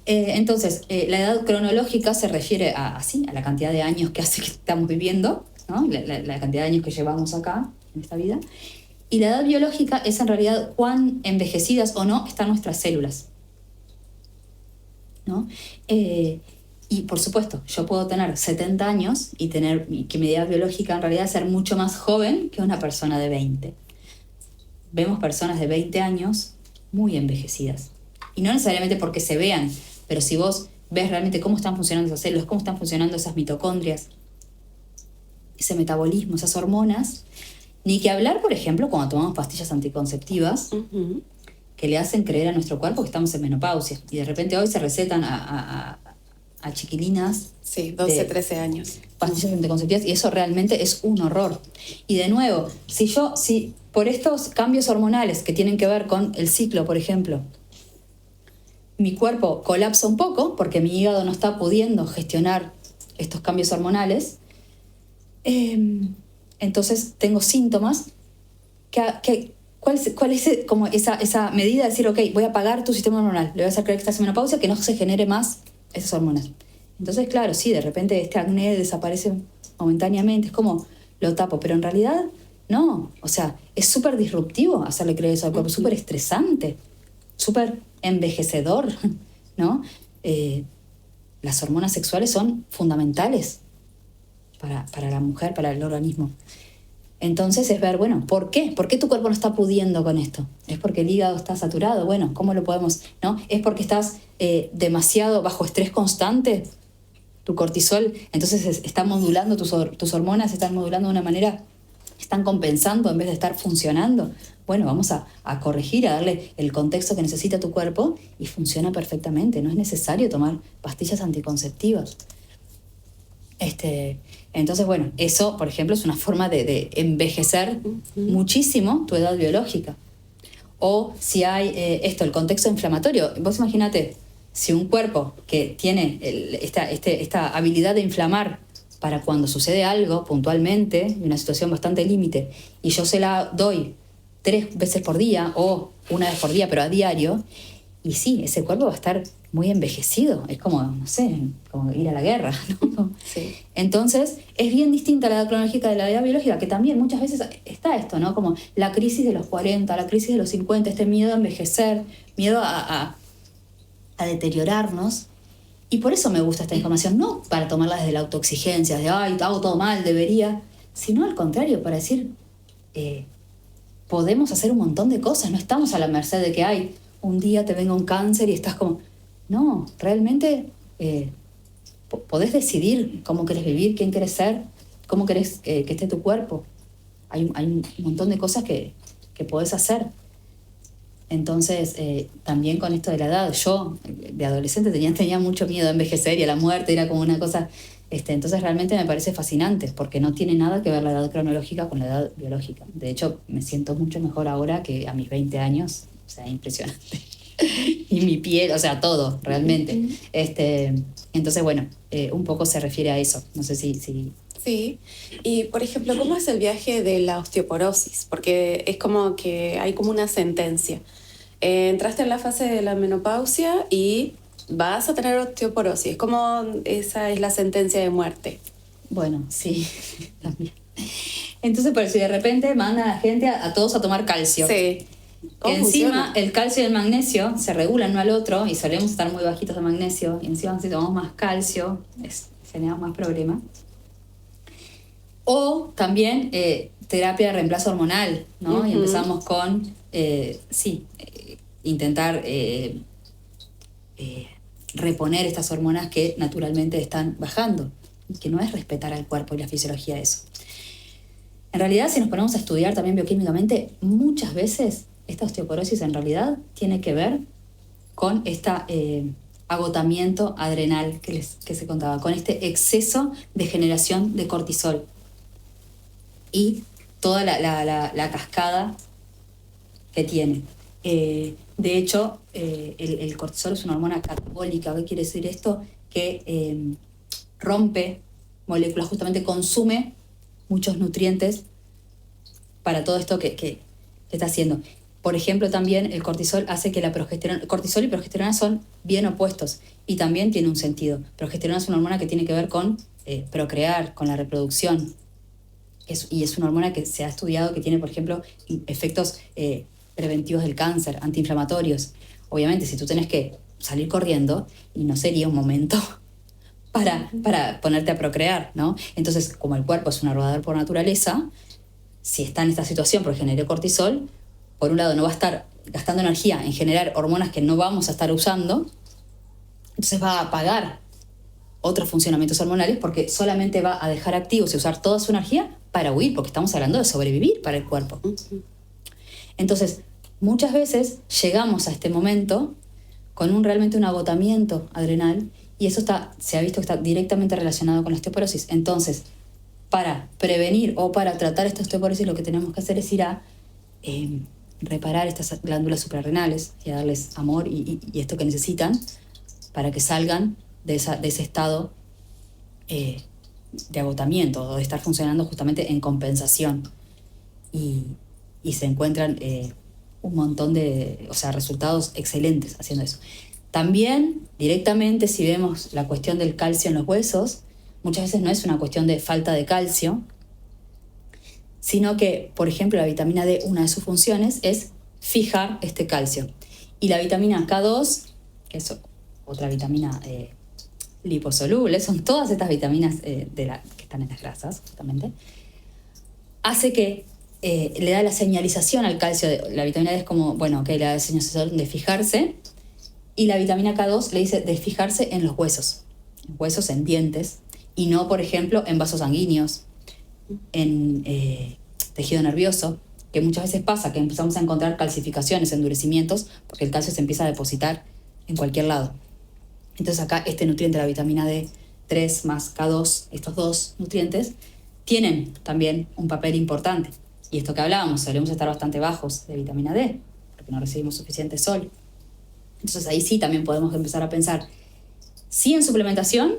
Speaker 2: Entonces, la edad cronológica se refiere a la cantidad de años que hace que estamos viviendo, ¿no? La cantidad de años que llevamos acá, en esta vida. Y la edad biológica es en realidad cuán envejecidas o no están nuestras células, ¿no? Y por supuesto, yo puedo tener 70 años y que mi edad biológica en realidad ser mucho más joven que una persona de 20. Vemos personas de 20 años muy envejecidas. Y no necesariamente porque se vean, pero si vos ves realmente cómo están funcionando esas células, cómo están funcionando esas mitocondrias, ese metabolismo, esas hormonas. Ni que hablar, por ejemplo, cuando tomamos pastillas anticonceptivas que le hacen creer a nuestro cuerpo que estamos en menopausia. Y de repente hoy se recetan a chiquilinas.
Speaker 1: Sí, 12, 13 años.
Speaker 2: Pastillas anticonceptivas, y eso realmente es un horror. Y de nuevo, si por estos cambios hormonales que tienen que ver con el ciclo, por ejemplo, mi cuerpo colapsa un poco porque mi hígado no está pudiendo gestionar estos cambios hormonales, entonces tengo síntomas ¿cuál es como esa medida de decir, ok, voy a apagar tu sistema hormonal, le voy a hacer creer que estás en menopausia, que no se genere más esas hormonas? Entonces, claro, sí, de repente este acné desaparece momentáneamente, es como lo tapo, pero en realidad no, o sea, es súper disruptivo hacerle creer eso al cuerpo, súper estresante, súper envejecedor, ¿no? Las hormonas sexuales son fundamentales para la mujer, para el organismo. Entonces es ver, bueno, ¿por qué? ¿Por qué tu cuerpo no está pudiendo con esto? ¿Es porque el hígado está saturado? Bueno, ¿cómo lo podemos? ¿No? ¿Es porque estás demasiado bajo estrés constante? Tu cortisol, entonces está modulando tus hormonas, están modulando de una manera, están compensando en vez de estar funcionando. Bueno, vamos a corregir, a darle el contexto que necesita tu cuerpo y funciona perfectamente. No es necesario tomar pastillas anticonceptivas. Entonces, bueno, eso, por ejemplo, es una forma de envejecer muchísimo tu edad biológica. O si hay el contexto inflamatorio. Vos imagínate, si un cuerpo que tiene esta habilidad de inflamar para cuando sucede algo puntualmente, una situación bastante límite, y yo se la doy 3 veces por día o 1 vez por día, pero a diario, y sí, ese cuerpo va a estar muy envejecido. Es como, no sé, como ir a la guerra, ¿no?
Speaker 1: Sí.
Speaker 2: Entonces, es bien distinta la edad cronológica de la edad biológica, que también muchas veces está esto, ¿no? Como la crisis de los 40, la crisis de los 50, este miedo a envejecer, miedo a deteriorarnos. Y por eso me gusta esta información, no para tomarla desde la autoexigencia, de, ay, hago todo mal, debería, sino al contrario, para decir, podemos hacer un montón de cosas, no estamos a la merced de que, ay, un día te venga un cáncer y estás como... No, realmente podés decidir cómo querés vivir, quién querés ser, cómo querés que esté tu cuerpo. Hay un montón de cosas que podés hacer. Entonces, también con esto de la edad, yo de adolescente tenía mucho miedo a envejecer y a la muerte, era como una cosa... Entonces realmente me parece fascinante, porque no tiene nada que ver la edad cronológica con la edad biológica. De hecho, me siento mucho mejor ahora que a mis 20 años, o sea, impresionante. Y mi piel, o sea, todo, realmente. Entonces, bueno, un poco se refiere a eso. No sé si...
Speaker 1: Sí, y por ejemplo, ¿cómo es el viaje de la osteoporosis? Porque es como que hay como una sentencia. Entraste en la fase de la menopausia y vas a tener osteoporosis. Es como esa es la sentencia de muerte.
Speaker 2: Bueno, sí, también. Entonces, por eso de repente manda a la gente a todos a tomar calcio.
Speaker 1: Sí.
Speaker 2: Que encima el calcio y el magnesio se regulan uno al otro y solemos estar muy bajitos de magnesio, y encima si tomamos más calcio generamos más problemas. O también terapia de reemplazo hormonal, ¿no? Y empezamos con, intentar reponer estas hormonas que naturalmente están bajando, y que no es respetar al cuerpo y la fisiología de eso. En realidad, si nos ponemos a estudiar también bioquímicamente, muchas veces esta osteoporosis en realidad tiene que ver con este agotamiento adrenal que se contaba, con este exceso de generación de cortisol y toda la cascada que tiene. De hecho, el cortisol es una hormona catabólica. ¿Qué quiere decir esto? Que rompe moléculas, justamente consume muchos nutrientes para todo esto que está haciendo. Por ejemplo, también el cortisol hace que la progesterona... Cortisol y progesterona son bien opuestos y también tiene un sentido. Progesterona es una hormona que tiene que ver con procrear, con la reproducción. Y es una hormona que se ha estudiado que tiene, por ejemplo, efectos preventivos del cáncer, antiinflamatorios. Obviamente, si tú tenés que salir corriendo, y no sería un momento para ponerte a procrear, ¿no? Entonces, como el cuerpo es un rodador por naturaleza, si está en esta situación porque generó cortisol, por un lado no va a estar gastando energía en generar hormonas que no vamos a estar usando, entonces va a apagar otros funcionamientos hormonales porque solamente va a dejar activos y usar toda su energía para huir, porque estamos hablando de sobrevivir para el cuerpo. Entonces, muchas veces llegamos a este momento con realmente un agotamiento adrenal y eso se ha visto que está directamente relacionado con la osteoporosis. Entonces, para prevenir o para tratar esta osteoporosis, lo que tenemos que hacer es ir a reparar estas glándulas suprarrenales y a darles amor y esto que necesitan para que salgan de ese estado de agotamiento o de estar funcionando justamente en compensación. Y se encuentran un montón de resultados excelentes haciendo eso. También, directamente, si vemos la cuestión del calcio en los huesos, muchas veces no es una cuestión de falta de calcio, sino que, por ejemplo, la vitamina D, una de sus funciones es fijar este calcio. Y la vitamina K2, que es otra vitamina liposoluble, son todas estas vitaminas que están en las grasas, justamente, hace que le da la señalización al calcio. La vitamina D es como, le da la señalización de fijarse, y la vitamina K2 le dice de fijarse en los huesos, en dientes, y no, por ejemplo, en vasos sanguíneos, en tejido nervioso, que muchas veces pasa que empezamos a encontrar calcificaciones, endurecimientos, porque el calcio se empieza a depositar en cualquier lado. Entonces acá este nutriente, la vitamina D3 más K2, estos dos nutrientes, tienen también un papel importante. Y esto que hablábamos, solemos estar bastante bajos de vitamina D, porque no recibimos suficiente sol. Entonces ahí sí también podemos empezar a pensar, sí en suplementación,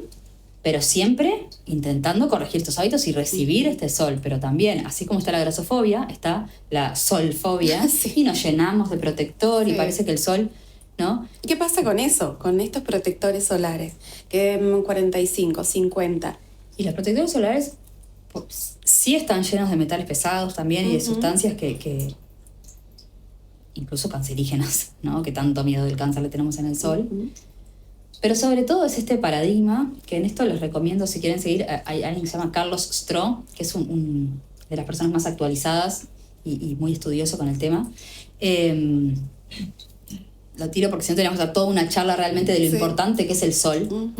Speaker 2: pero siempre intentando corregir estos hábitos y recibir este sol. Pero también, así como está la grasofobia, está la solfobia, y nos llenamos de protector y parece que el sol, ¿no?
Speaker 1: ¿Qué pasa con eso, con estos protectores solares? Que 45, 50.
Speaker 2: Y los protectores solares sí están llenos de metales pesados también y de sustancias que incluso cancerígenas, ¿no? Que tanto miedo del cáncer le tenemos en el sol. Pero sobre todo es este paradigma, que en esto les recomiendo, si quieren seguir, hay alguien que se llama Carlos Stroh, que es un de las personas más actualizadas y muy estudioso con el tema. Lo tiro porque si no tenemos toda una charla realmente de lo importante que es el sol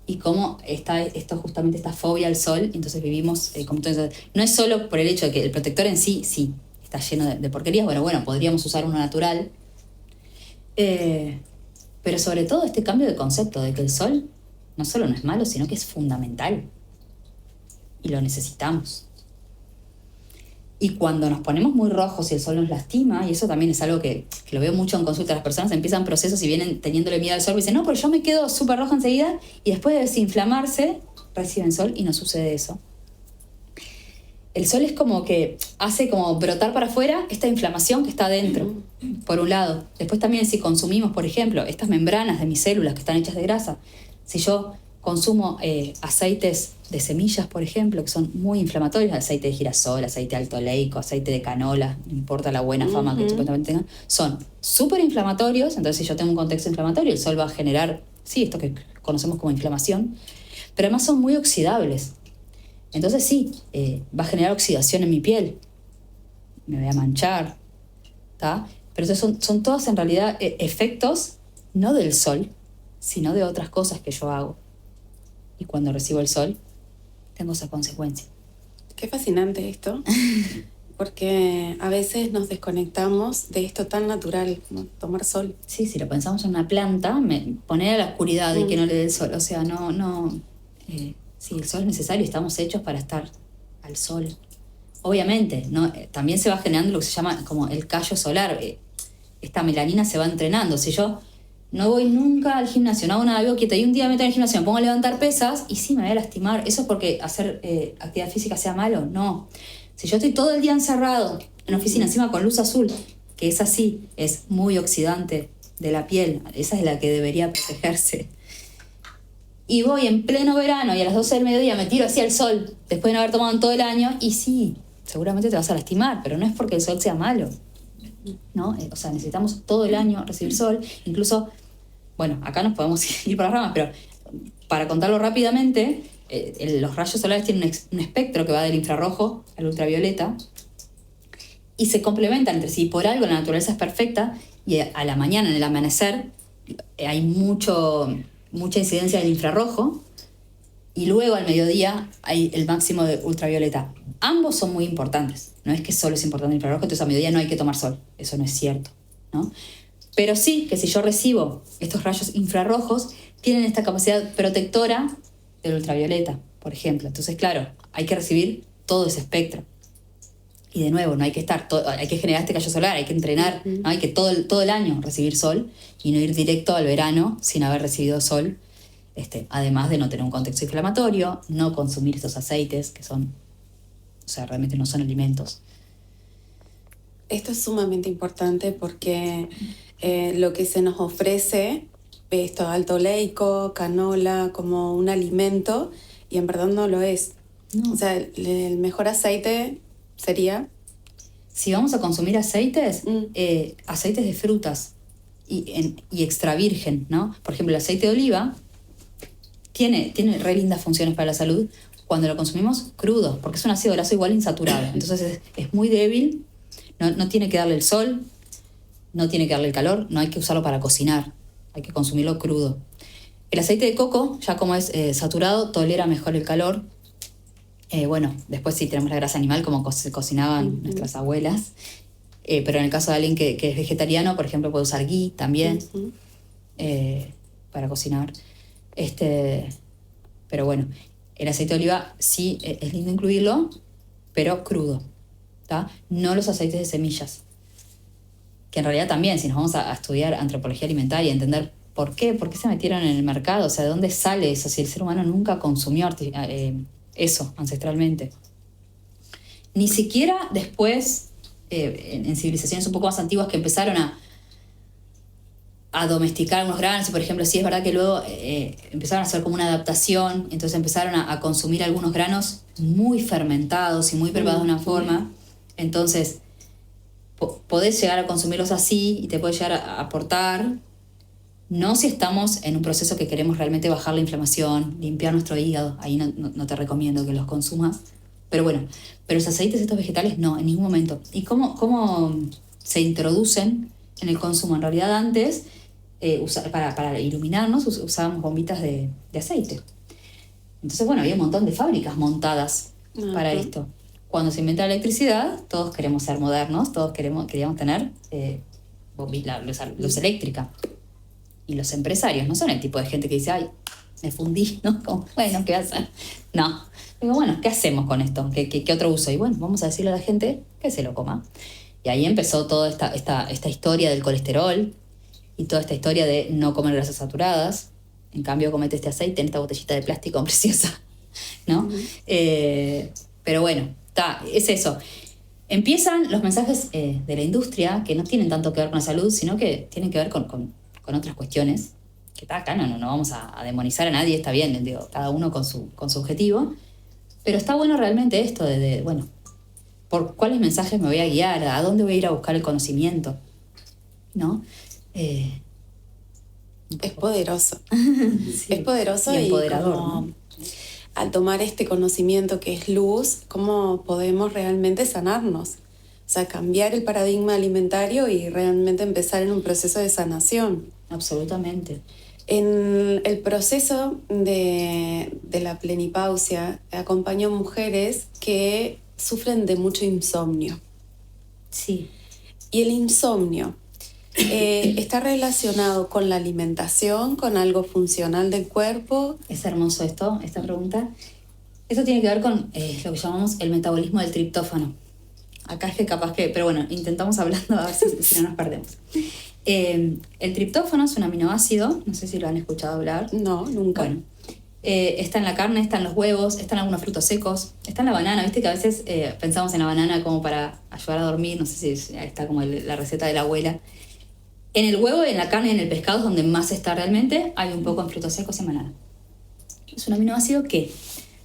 Speaker 2: y cómo está justamente esta fobia al sol. Entonces vivimos como entonces, no es solo por el hecho de que el protector en sí está lleno de porquerías. Bueno, podríamos usar uno natural. Pero sobre todo este cambio de concepto de que el sol no solo no es malo, sino que es fundamental. Y lo necesitamos. Y cuando nos ponemos muy rojos y el sol nos lastima, y eso también es algo que lo veo mucho en consulta, las personas empiezan procesos y vienen teniéndole miedo al sol y dicen, no, pero yo me quedo súper roja enseguida, y después de desinflamarse, reciben sol y no sucede eso. El sol es como que hace como brotar para afuera esta inflamación que está adentro, por un lado. Después también si consumimos, por ejemplo, estas membranas de mis células que están hechas de grasa, si yo consumo aceites de semillas, por ejemplo, que son muy inflamatorios, aceite de girasol, aceite alto oleico, aceite de canola, no importa la buena fama que supuestamente tengan, son súper inflamatorios. Entonces si yo tengo un contexto inflamatorio, el sol va a generar, esto que conocemos como inflamación, pero además son muy oxidables. Entonces va a generar oxidación en mi piel. me voy a manchar, ¿tá? Pero entonces son todas en realidad efectos no del sol, sino de otras cosas que yo hago. Y cuando recibo el sol, tengo esa consecuencia.
Speaker 1: Qué fascinante esto, porque a veces nos desconectamos de esto tan natural como tomar sol.
Speaker 2: Sí, si lo pensamos en una planta, poner a la oscuridad y que no le dé el sol. O sea, sí, el sol es necesario, estamos hechos para estar al sol. Obviamente, ¿no? También se va generando lo que se llama como el callo solar. Esta melanina se va entrenando. Si yo no voy nunca al gimnasio, no hago nada, vivo quieta, y un día me meto en el gimnasio, me pongo a levantar pesas, y sí, me voy a lastimar. ¿Eso es porque hacer actividad física sea malo? No. Si yo estoy todo el día encerrado en la oficina, encima con luz azul, que es así, es muy oxidante de la piel, esa es la que debería protegerse, y voy en pleno verano y a las 12 del mediodía me tiro hacia el sol, después de no haber tomado en todo el año, y sí, seguramente te vas a lastimar, pero no es porque el sol sea malo, ¿no? O sea, necesitamos todo el año recibir sol. Incluso, bueno, acá nos podemos ir por las ramas, pero para contarlo rápidamente, los rayos solares tienen un espectro que va del infrarrojo al ultravioleta y se complementan entre sí. Por algo la naturaleza es perfecta y a la mañana, en el amanecer, hay mucha incidencia del infrarrojo, y luego al mediodía hay el máximo de ultravioleta. Ambos son muy importantes. No es que solo es importante el infrarrojo, entonces a mediodía no hay que tomar sol. Eso no es cierto, ¿no? Pero sí que si yo recibo estos rayos infrarrojos, tienen esta capacidad protectora del ultravioleta, por ejemplo. Entonces, claro, hay que recibir todo ese espectro. Y de nuevo, no hay que hay que generar este callo solar, hay que entrenar, ¿no? Hay que todo el año recibir sol y no ir directo al verano sin haber recibido sol. Además de no tener un contexto inflamatorio, no consumir estos aceites que realmente no son alimentos.
Speaker 1: Esto es sumamente importante porque lo que se nos ofrece, esto alto oleico, canola, como un alimento, y en verdad no lo es.
Speaker 2: No.
Speaker 1: O sea, el mejor aceite sería...
Speaker 2: Si vamos a consumir aceites, aceites de frutas y extra virgen, ¿no? Por ejemplo, el aceite de oliva tiene re lindas funciones para la salud cuando lo consumimos crudo, porque es un ácido graso igual insaturado. Entonces es muy débil, no tiene que darle el sol, no tiene que darle el calor, no hay que usarlo para cocinar, hay que consumirlo crudo. El aceite de coco, ya como es saturado, tolera mejor el calor. Después sí tenemos la grasa animal, como se cocinaban nuestras abuelas. Pero en el caso de alguien que es vegetariano, por ejemplo, puede usar ghee también para cocinar. Pero bueno, el aceite de oliva sí es lindo incluirlo, pero crudo, ¿tá? No los aceites de semillas, que en realidad también, si nos vamos a estudiar antropología alimentaria, entender por qué se metieron en el mercado, o sea, de dónde sale eso, si el ser humano nunca consumió eso ancestralmente. Ni siquiera después, en civilizaciones un poco más antiguas que empezaron a domesticar algunos granos, y por ejemplo, sí es verdad que luego empezaron a hacer como una adaptación, entonces empezaron a consumir algunos granos muy fermentados y muy preparados de una forma, entonces podés llegar a consumirlos así y te puede llegar a aportar, no si estamos en un proceso que queremos realmente bajar la inflamación, limpiar nuestro hígado, ahí no te recomiendo que los consumas, pero bueno, pero los aceites estos vegetales no, en ningún momento. ¿Y cómo se introducen en el consumo? En realidad antes, para iluminarnos, usábamos bombitas de aceite. Entonces, bueno, había un montón de fábricas montadas para esto. Cuando se inventa la electricidad, todos queremos ser modernos, todos queríamos tener luz eléctrica. Y los empresarios no son el tipo de gente que dice, ay, me fundí, ¿no? Como, bueno, ¿qué hacer? No. Digo, bueno, ¿qué hacemos con esto? ¿Qué otro uso? Y bueno, vamos a decirle a la gente que se lo coma. Y ahí empezó toda esta historia del colesterol y toda esta historia de no comer grasas saturadas. En cambio, comete este aceite en esta botellita de plástico preciosa, ¿no? Pero bueno, es eso. Empiezan los mensajes de la industria que no tienen tanto que ver con la salud, sino que tienen que ver con otras cuestiones. Que acá no vamos a demonizar a nadie, está bien, digo, cada uno con su objetivo. Pero está bueno realmente esto bueno, ¿por cuáles mensajes me voy a guiar? ¿A dónde voy a ir a buscar el conocimiento? ¿No?
Speaker 1: Es poderoso.
Speaker 2: Sí.
Speaker 1: Es poderoso
Speaker 2: y empoderador,
Speaker 1: como,
Speaker 2: ¿no?
Speaker 1: Al tomar este conocimiento que es luz, ¿cómo podemos realmente sanarnos? O sea, cambiar el paradigma alimentario y realmente empezar en un proceso de sanación.
Speaker 2: Absolutamente.
Speaker 1: En el proceso de la plenipausia acompaño mujeres que sufren de mucho insomnio.
Speaker 2: Sí.
Speaker 1: Y el insomnio está relacionado con la alimentación, con algo funcional del cuerpo.
Speaker 2: Es hermoso esta pregunta. Esto tiene que ver con lo que llamamos el metabolismo del triptófano. Acá es que capaz que, pero bueno, intentamos hablando a ver si no nos perdemos. El triptófano es un aminoácido, no sé si lo han escuchado hablar.
Speaker 1: No, nunca.
Speaker 2: Bueno, está en la carne, está en los huevos, está en algunos frutos secos, está en la banana. Viste que a veces pensamos en la banana como para ayudar a dormir, no sé si está como la receta de la abuela. En el huevo, en la carne y en el pescado es donde más está realmente, hay un poco en frutos secos y en banana. Es un aminoácido que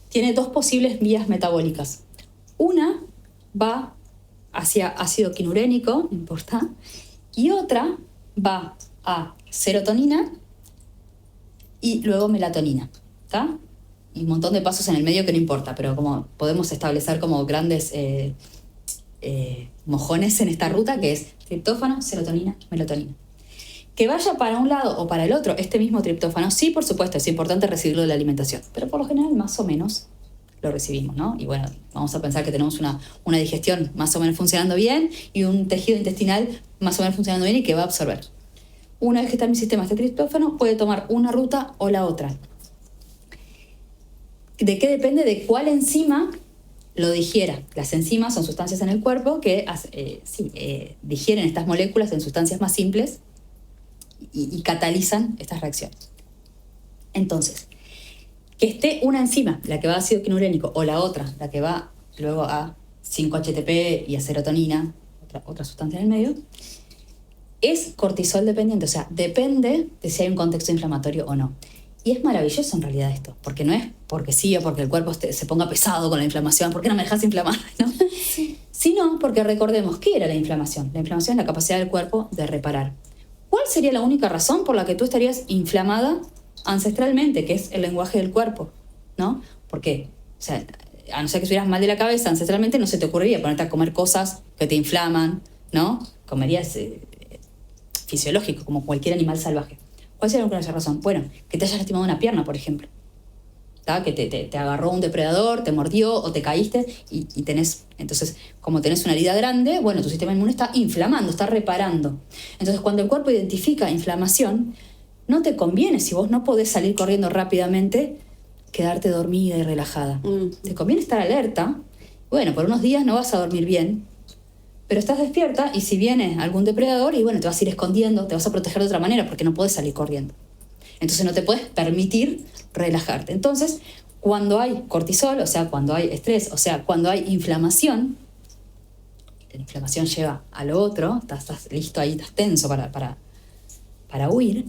Speaker 2: tiene dos posibles vías metabólicas. Una va hacia ácido quinurénico, no importa, y otra va a serotonina y luego melatonina, ¿está? Y un montón de pasos en el medio que no importa, pero como podemos establecer como grandes mojones en esta ruta, que es triptófano, serotonina, melatonina. Que vaya para un lado o para el otro este mismo triptófano, sí, por supuesto, es importante recibirlo de la alimentación, pero por lo general más o menos lo recibimos, ¿no? Y bueno, vamos a pensar que tenemos una digestión más o menos funcionando bien y un tejido intestinal más o menos funcionando bien y que va a absorber. Una vez que está en mi sistema este triptófano, puede tomar una ruta o la otra. ¿De qué depende? De cuál enzima lo digiera. Las enzimas son sustancias en el cuerpo que digieren estas moléculas en sustancias más simples y catalizan estas reacciones. Entonces, que esté una enzima, la que va a ácido quinurénico, o la otra, la que va luego a 5-HTP y a serotonina, otra sustancia en el medio, es cortisol dependiente, o sea, depende de si hay un contexto inflamatorio o no. Y es maravilloso en realidad esto, porque no es porque sí o porque el cuerpo se ponga pesado con la inflamación, ¿por qué no me dejas inflamar? ¿No? Sí. Sino porque recordemos, ¿qué era la inflamación? La inflamación es la capacidad del cuerpo de reparar. ¿Cuál sería la única razón por la que tú estarías inflamada ancestralmente, que es el lenguaje del cuerpo, ¿no? Porque, o sea, a no ser que estuvieras mal de la cabeza, ancestralmente no se te ocurriría ponerte a comer cosas que te inflaman, ¿no? Comerías fisiológico, como cualquier animal salvaje. ¿Cuál sería la razón? Bueno, que te hayas lastimado una pierna, por ejemplo. ¿Tá? Que te agarró un depredador, te mordió o te caíste y tenés... Entonces, como tenés una herida grande, bueno, tu sistema inmune está inflamando, está reparando. Entonces, cuando el cuerpo identifica inflamación, no te conviene, si vos no podés salir corriendo rápidamente, quedarte dormida y relajada. Te conviene estar alerta. Bueno, por unos días no vas a dormir bien, pero estás despierta y si viene algún depredador, y bueno, te vas a ir escondiendo, te vas a proteger de otra manera porque no podés salir corriendo. Entonces no te puedes permitir relajarte. Entonces, cuando hay cortisol, o sea, cuando hay estrés, o sea, cuando hay inflamación, la inflamación lleva a lo otro, estás listo ahí, estás tenso para huir,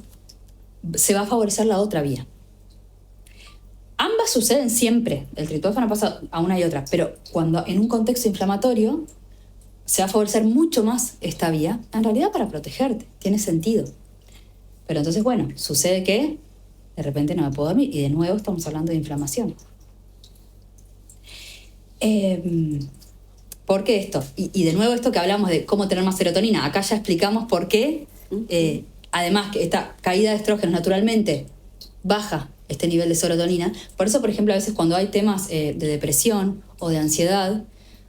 Speaker 2: se va a favorecer la otra vía. Ambas suceden siempre, el triptófano pasa a una y otra, pero cuando en un contexto inflamatorio se va a favorecer mucho más esta vía, en realidad para protegerte, tiene sentido. Pero entonces, bueno, sucede que de repente no me puedo dormir y de nuevo estamos hablando de inflamación. ¿Por qué esto? Y de nuevo esto que hablamos de cómo tener más serotonina, acá ya explicamos por qué, además que esta caída de estrógenos naturalmente baja este nivel de serotonina. Por eso, por ejemplo, a veces cuando hay temas de depresión o de ansiedad,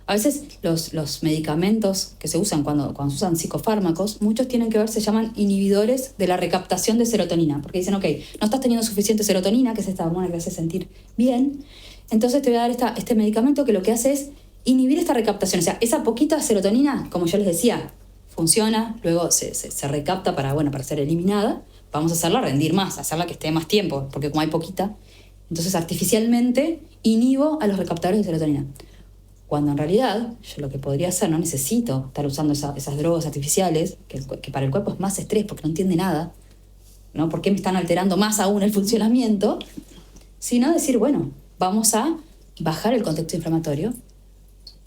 Speaker 2: a veces los medicamentos que se usan cuando se usan psicofármacos, muchos tienen que ver, se llaman inhibidores de la recaptación de serotonina, porque dicen, ok, no estás teniendo suficiente serotonina, que es esta hormona que te hace sentir bien, entonces te voy a dar este medicamento que lo que hace es inhibir esta recaptación. O sea, esa poquita serotonina, como yo les decía, funciona, luego se recapta para ser eliminada, vamos a hacerla rendir más, hacerla que esté más tiempo, porque como hay poquita, entonces artificialmente inhibo a los recaptadores de serotonina. Cuando en realidad yo lo que podría hacer, no necesito estar usando esas drogas artificiales, que para el cuerpo es más estrés porque no entiende nada, ¿no? ¿Por qué me están alterando más aún el funcionamiento? Sino decir, bueno, vamos a bajar el contexto inflamatorio,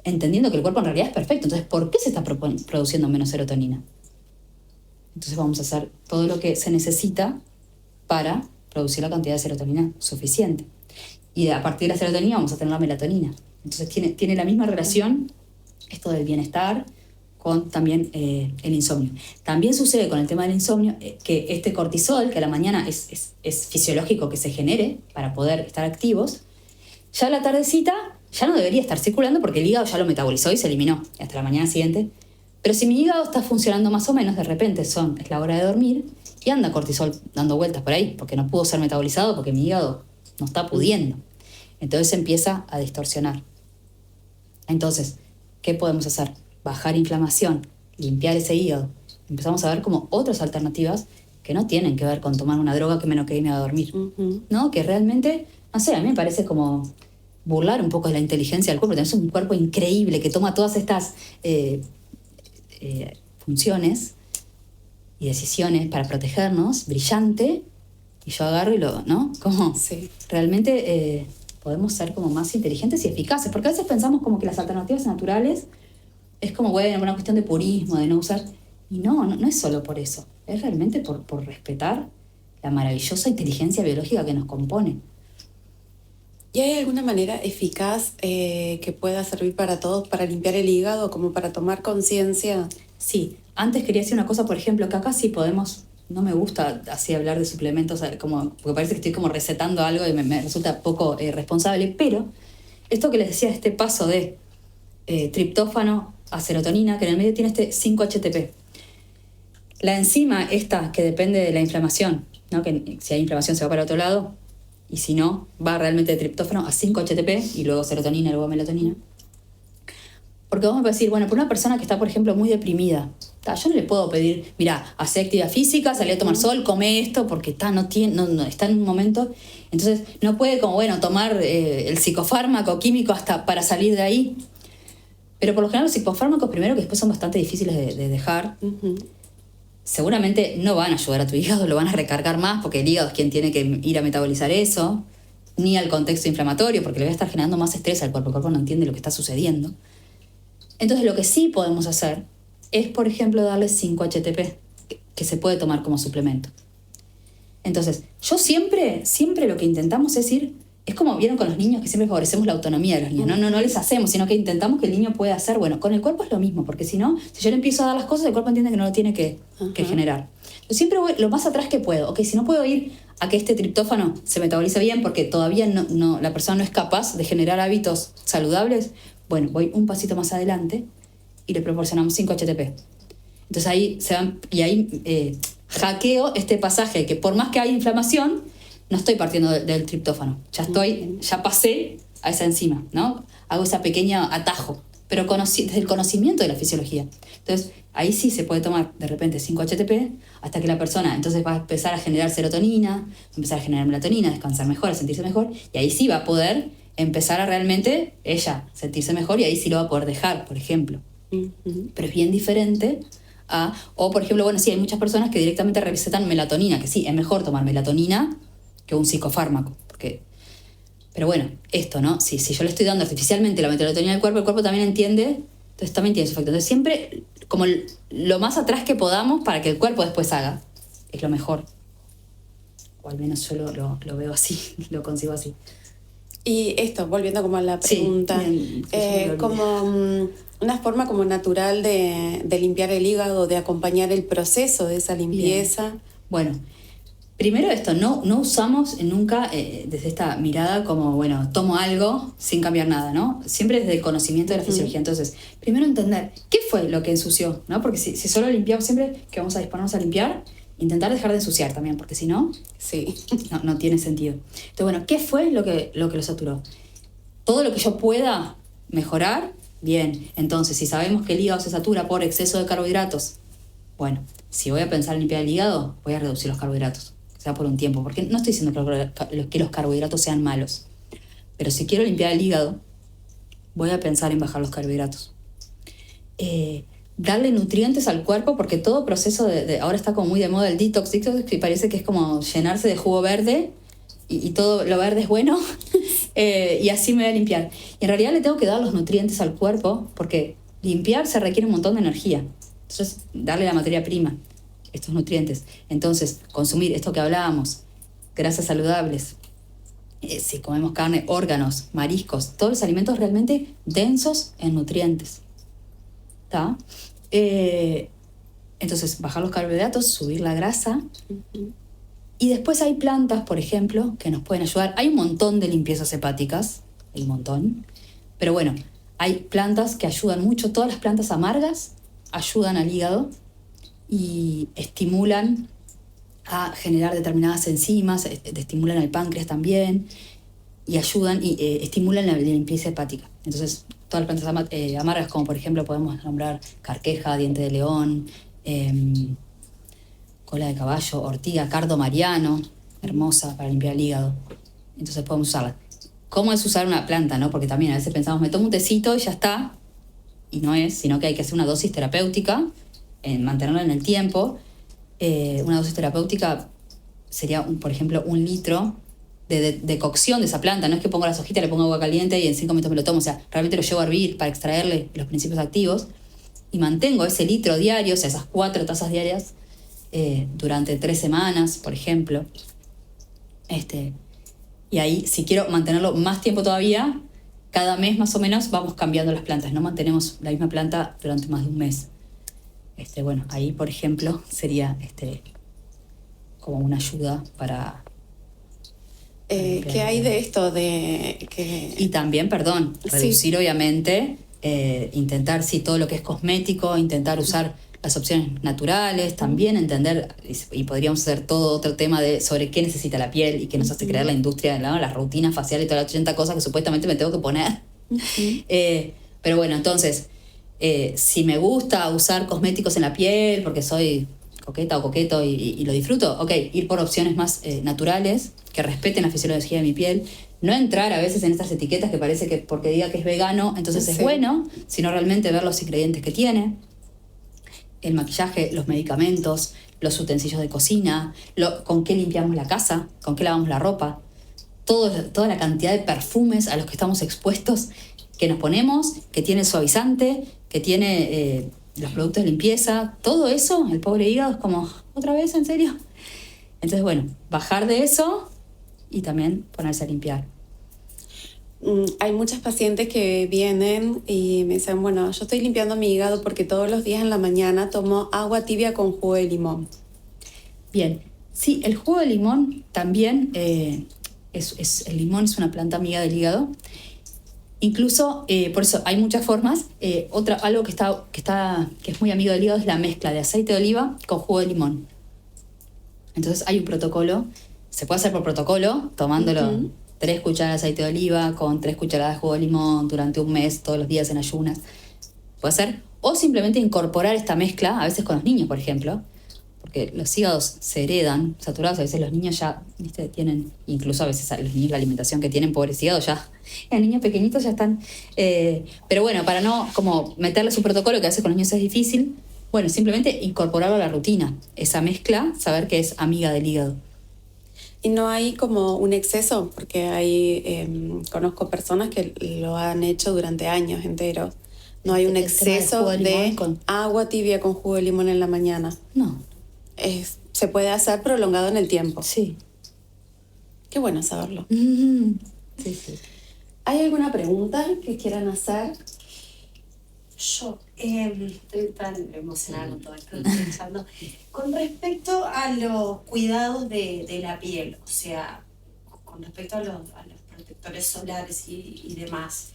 Speaker 2: entendiendo que el cuerpo en realidad es perfecto. Entonces, ¿por qué se está produciendo menos serotonina? Entonces vamos a hacer todo lo que se necesita para producir la cantidad de serotonina suficiente. Y a partir de la serotonina vamos a tener la melatonina. Entonces tiene la misma relación esto del bienestar, con también el insomnio. También sucede con el tema del insomnio que este cortisol, que a la mañana es fisiológico que se genere para poder estar activos, ya a la tardecita ya no debería estar circulando porque el hígado ya lo metabolizó y se eliminó hasta la mañana siguiente. Pero si mi hígado está funcionando más o menos, de repente es la hora de dormir y anda cortisol dando vueltas por ahí porque no pudo ser metabolizado porque mi hígado no está pudiendo. Entonces se empieza a distorsionar. Entonces, ¿qué podemos hacer? Bajar inflamación, limpiar ese hígado. Empezamos a ver como otras alternativas que no tienen que ver con tomar una droga que me no quede y me va a dormir. ¿No? Que realmente, no sé, a mí me parece como burlar un poco de la inteligencia del cuerpo. Tenemos un cuerpo increíble que toma todas estas funciones y decisiones para protegernos, brillante, y yo agarro y ¿no? Como
Speaker 1: sí.
Speaker 2: Realmente podemos ser como más inteligentes y eficaces, porque a veces pensamos como que las alternativas naturales es como, bueno, una cuestión de purismo, de no usar, y no es solo por eso, es realmente por respetar la maravillosa inteligencia biológica que nos compone.
Speaker 1: ¿Y hay alguna manera eficaz que pueda servir para todos para limpiar el hígado, como para tomar conciencia?
Speaker 2: Sí, antes quería decir una cosa, por ejemplo, que acá sí podemos, no me gusta así hablar de suplementos, porque parece que estoy como recetando algo y me resulta poco responsable, pero esto que les decía, este paso de triptófano a serotonina, que en el medio tiene este 5-HTP. La enzima esta que depende de la inflamación, ¿no? Que si hay inflamación se va para otro lado, y si no, va realmente de triptófano a 5-HTP y luego serotonina y luego melatonina. Porque vamos a decir, bueno, por una persona que está, por ejemplo, muy deprimida, yo no le puedo pedir, mira, hace actividad física, salí a tomar sol, come esto, porque está en un momento. Entonces, no puede como, bueno, tomar el psicofármaco químico hasta para salir de ahí. Pero por lo general los psicofármacos, primero que después son bastante difíciles de dejar, seguramente no van a ayudar a tu hígado, lo van a recargar más, porque el hígado es quien tiene que ir a metabolizar eso, ni al contexto inflamatorio, porque le va a estar generando más estrés al cuerpo. El cuerpo no entiende lo que está sucediendo. Entonces lo que sí podemos hacer es, por ejemplo, darle 5-HTP, que se puede tomar como suplemento. Entonces, yo siempre lo que intentamos es es como vieron con los niños, que siempre favorecemos la autonomía de los niños. No les hacemos, sino que intentamos que el niño pueda hacer. Bueno, con el cuerpo es lo mismo, porque si no, si yo le empiezo a dar las cosas, el cuerpo entiende que no lo tiene que generar. Yo siempre voy lo más atrás que puedo. Ok, si no puedo ir a que este triptófano se metabolice bien, porque todavía la persona no es capaz de generar hábitos saludables, bueno, voy un pasito más adelante y le proporcionamos 5-HTP. Entonces ahí hackeo este pasaje que por más que haya inflamación, no estoy partiendo del triptófano. Ya pasé a esa enzima, ¿no? Hago ese pequeño atajo, pero desde el conocimiento de la fisiología. Entonces ahí sí se puede tomar de repente 5-HTP hasta que la persona entonces va a empezar a generar serotonina, va a empezar a generar melatonina, a descansar mejor, a sentirse mejor, y ahí sí va a poder empezar a realmente ella sentirse mejor y ahí sí lo va a poder dejar, por ejemplo. Pero es bien diferente o por ejemplo, bueno, sí, hay muchas personas que directamente recetan melatonina, que sí, es mejor tomar melatonina que un psicofármaco, pero bueno, esto, ¿no? Si yo le estoy dando artificialmente la melatonina al cuerpo, el cuerpo también entiende, entonces también tiene su efecto. Entonces siempre como lo más atrás que podamos para que el cuerpo después haga, es lo mejor. O al menos yo lo veo así, lo consigo así.
Speaker 1: Y esto, volviendo como a la pregunta,
Speaker 2: sí,
Speaker 1: como una forma como natural de limpiar el hígado, de acompañar el proceso de esa limpieza.
Speaker 2: Bien. Bueno, primero esto, no usamos nunca desde esta mirada como, bueno, tomo algo sin cambiar nada, ¿no? Siempre desde el conocimiento de la fisiología. Entonces, primero entender qué fue lo que ensució, ¿no? Porque si solo limpiamos siempre que vamos a disponernos a limpiar, intentar dejar de ensuciar también, porque si no,
Speaker 1: sí,
Speaker 2: no tiene sentido. Entonces, bueno, ¿qué fue lo que lo saturó? Todo lo que yo pueda mejorar, bien. Entonces, si sabemos que el hígado se satura por exceso de carbohidratos, bueno, si voy a pensar en limpiar el hígado, voy a reducir los carbohidratos, o sea, por un tiempo, porque no estoy diciendo que los carbohidratos sean malos, pero si quiero limpiar el hígado, voy a pensar en bajar los carbohidratos. Darle nutrientes al cuerpo, porque todo proceso ahora está como muy de moda el detox, que parece que es como llenarse de jugo verde y todo lo verde es bueno y así me voy a limpiar. Y en realidad le tengo que dar los nutrientes al cuerpo, porque limpiar se requiere un montón de energía. Entonces, darle la materia prima, estos nutrientes. Entonces, consumir esto que hablábamos, grasas saludables, si comemos carne, órganos, mariscos, todos los alimentos realmente densos en nutrientes. ¿Está? Entonces, bajar los carbohidratos, subir la grasa. Y después hay plantas, por ejemplo, que nos pueden ayudar. Hay un montón de limpiezas hepáticas, un montón. Pero bueno, hay plantas que ayudan mucho. Todas las plantas amargas ayudan al hígado y estimulan a generar determinadas enzimas, estimulan al páncreas también y ayudan y estimulan la limpieza hepática. Entonces, todas las plantas amargas, como por ejemplo podemos nombrar carqueja, diente de león, cola de caballo, ortiga, cardo mariano, hermosa para limpiar el hígado. Entonces podemos usarla. ¿Cómo es usar una planta, no? Porque también a veces pensamos, me tomo un tecito y ya está. Y no es, sino que hay que hacer una dosis terapéutica, mantenerla en el tiempo. Una dosis terapéutica sería, por ejemplo, 1 litro de cocción de esa planta. No es que pongo las hojitas, le pongo agua caliente y en 5 minutos me lo tomo. O sea, realmente lo llevo a hervir para extraerle los principios activos y mantengo ese litro diario, o sea, esas 4 tazas diarias durante 3 semanas, por ejemplo. Y ahí, si quiero mantenerlo más tiempo todavía, cada mes más o menos vamos cambiando las plantas. No mantenemos la misma planta durante más de un mes. Bueno, ahí, por ejemplo, sería como una ayuda para...
Speaker 1: ¿Qué hay de esto?
Speaker 2: Y también, reducir, sí, obviamente, intentar, sí, todo lo que es cosmético, intentar usar las opciones naturales, también entender, y podríamos hacer todo otro tema sobre qué necesita la piel y qué nos hace crear la industria, ¿no? Las rutinas faciales y todas las 80 cosas que supuestamente me tengo que poner. Pero bueno, entonces, si me gusta usar cosméticos en la piel porque soy coqueta o coqueto y lo disfruto, ok, ir por opciones más naturales, que respeten la fisiología de mi piel, no entrar a veces en estas etiquetas que parece que porque diga que es vegano, entonces es bueno, sino realmente ver los ingredientes que tiene, el maquillaje, los medicamentos, los utensilios de cocina, con qué limpiamos la casa, con qué lavamos la ropa, toda la cantidad de perfumes a los que estamos expuestos, que nos ponemos, que tiene suavizante, que tiene los productos de limpieza, todo eso, el pobre hígado es como, ¿otra vez? ¿En serio? Entonces, bueno, bajar de eso y también ponerse a limpiar.
Speaker 1: Hay muchas pacientes que vienen y me dicen, bueno, yo estoy limpiando mi hígado porque todos los días en la mañana tomo agua tibia con jugo de limón.
Speaker 2: Bien, sí, el jugo de limón también, el limón es una planta amiga del hígado. Incluso, por eso hay muchas formas. Algo que es muy amigo del hígado es la mezcla de aceite de oliva con jugo de limón. Entonces hay un protocolo, se puede hacer por protocolo, tomándolo 3 cucharadas de aceite de oliva con 3 cucharadas de jugo de limón durante un mes, todos los días en ayunas. Puede ser. O simplemente incorporar esta mezcla, a veces con los niños, por ejemplo, porque los hígados se heredan saturados, a veces los niños ya, ¿viste? Tienen, incluso a veces a los niños la alimentación que tienen, pobres hígados, ya, los niños pequeñitos ya están, pero bueno, para no como meterles un protocolo que a veces con los niños es difícil, bueno, simplemente incorporarlo a la rutina, esa mezcla, saber que es amiga del hígado.
Speaker 1: Y no hay como un exceso, porque conozco personas que lo han hecho durante años enteros. No hay un exceso de agua tibia con jugo de limón en la mañana.
Speaker 2: No.
Speaker 1: Se puede hacer prolongado en el tiempo.
Speaker 2: Sí.
Speaker 1: Qué bueno saberlo.
Speaker 2: Sí, sí.
Speaker 1: ¿Hay alguna pregunta que quieran hacer?
Speaker 3: Yo estoy tan emocionada con todo esto que estoy escuchando. Con respecto a los cuidados de la piel, o sea, con respecto a los protectores solares y demás,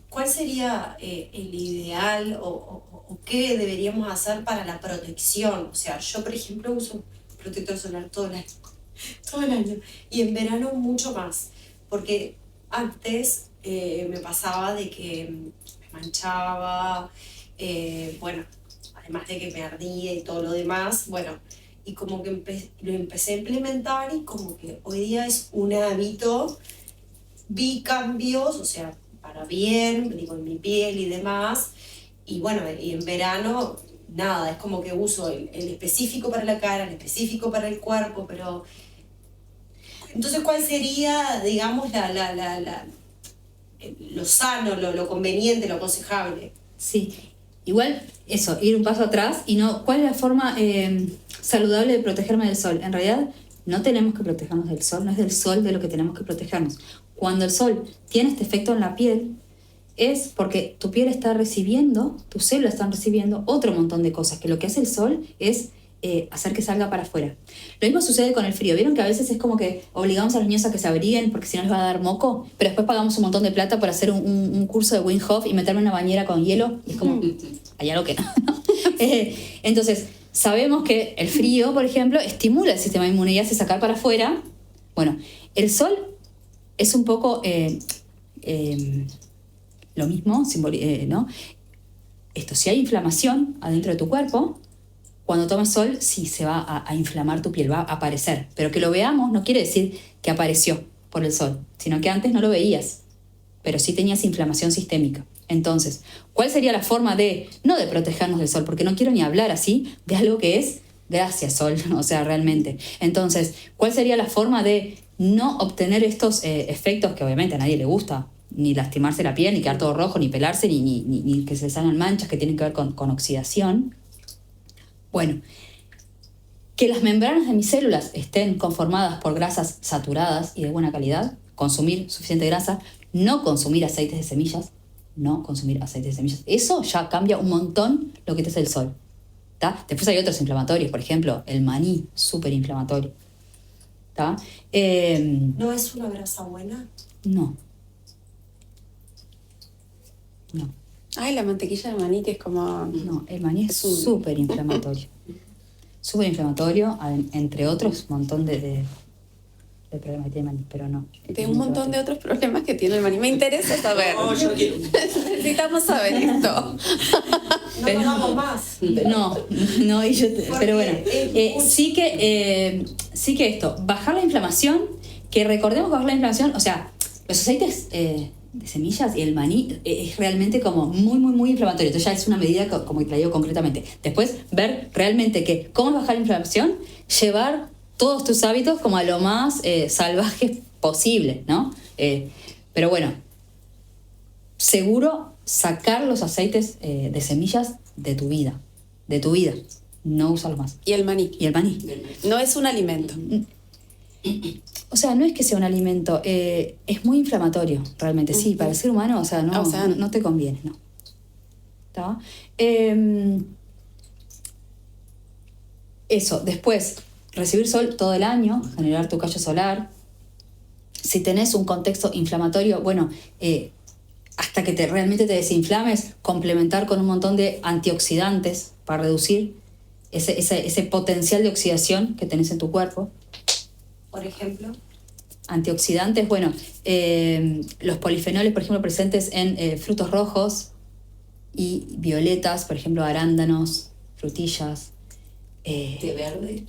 Speaker 3: ¿cuál sería el ideal o qué deberíamos hacer para la protección? O sea, yo, por ejemplo, uso protector solar todo el año y en verano mucho más, porque antes me pasaba de que me manchaba, bueno, además de que me ardía y todo lo demás, bueno, y como que lo empecé a implementar y como que hoy día es un hábito, vi cambios, o sea, para bien, digo, en mi piel y demás, y bueno, y en verano, nada, es como que uso el específico para la cara, el específico para el cuerpo, pero... Entonces, ¿cuál sería, digamos, lo sano, lo conveniente, lo aconsejable?
Speaker 2: Sí, igual eso, ir un paso atrás y no, ¿cuál es la forma saludable de protegerme del sol? En realidad no tenemos que protegernos del sol, no es del sol de lo que tenemos que protegernos. Cuando el sol tiene este efecto en la piel, es porque tu piel está recibiendo, tus células están recibiendo otro montón de cosas, que lo que hace el sol es hacer que salga para afuera. Lo mismo sucede con el frío. ¿Vieron que a veces es como que obligamos a los niños a que se abriguen porque si no les va a dar moco? Pero después pagamos un montón de plata por hacer un curso de Wim Hof y meterme en una bañera con hielo. Y es como, hay algo que no. Entonces, sabemos que el frío, por ejemplo, estimula el sistema inmune y hace sacar para afuera. Bueno, el sol es un poco lo mismo, ¿no? Esto, si hay inflamación adentro de tu cuerpo, cuando tomas sol, sí se va a inflamar tu piel, va a aparecer. Pero que lo veamos no quiere decir que apareció por el sol, sino que antes no lo veías, pero sí tenías inflamación sistémica. Entonces, ¿cuál sería la forma no de protegernos del sol? Porque no quiero ni hablar así de algo que es gracias sol, o sea, realmente. Entonces, ¿cuál sería la forma de no obtener estos efectos que obviamente a nadie le gusta? Ni lastimarse la piel, ni quedar todo rojo, ni pelarse, ni que se salgan manchas que tienen que ver con oxidación. Bueno, que las membranas de mis células estén conformadas por grasas saturadas y de buena calidad, consumir suficiente grasa, no consumir aceites de semillas, eso ya cambia un montón lo que te hace el sol. ¿Tá? Después hay otros inflamatorios, por ejemplo, el maní, súper inflamatorio. ¿Tá?
Speaker 3: ¿No es una grasa buena?
Speaker 2: No.
Speaker 1: Ay, la mantequilla de maní, que es como...
Speaker 2: No, el maní es súper inflamatorio. Súper inflamatorio, entre otros, un montón de problemas que tiene el maní, pero no.
Speaker 1: De un montón de otros problemas que tiene el maní. Me interesa saber.
Speaker 4: No, yo quiero.
Speaker 1: Necesitamos saber esto.
Speaker 3: No tomamos más.
Speaker 2: No, pero bueno. Sí que esto, bajar la inflamación, que recordemos que bajar la inflamación, o sea, los aceites de semillas y el maní es realmente como muy, muy, muy inflamatorio. Entonces ya es una medida como que la digo concretamente. Después, ver realmente que cómo bajar la inflamación, llevar todos tus hábitos como a lo más salvajes posible, ¿no? Pero bueno, seguro sacar los aceites de semillas de tu vida, no usarlos más.
Speaker 1: Y el maní. No es un alimento.
Speaker 2: O sea, no es que sea un alimento, es muy inflamatorio, realmente. Sí, para el ser humano, o sea, no te conviene, ¿no? ¿Está? Eso, después, recibir sol todo el año, generar tu callo solar. Si tenés un contexto inflamatorio, bueno, hasta que realmente te desinflames, complementar con un montón de antioxidantes para reducir ese potencial de oxidación que tenés en tu cuerpo.
Speaker 3: Por ejemplo,
Speaker 2: antioxidantes, bueno, los polifenoles, por ejemplo, presentes en frutos rojos y violetas, por ejemplo, arándanos, frutillas.
Speaker 4: ¿Té verde?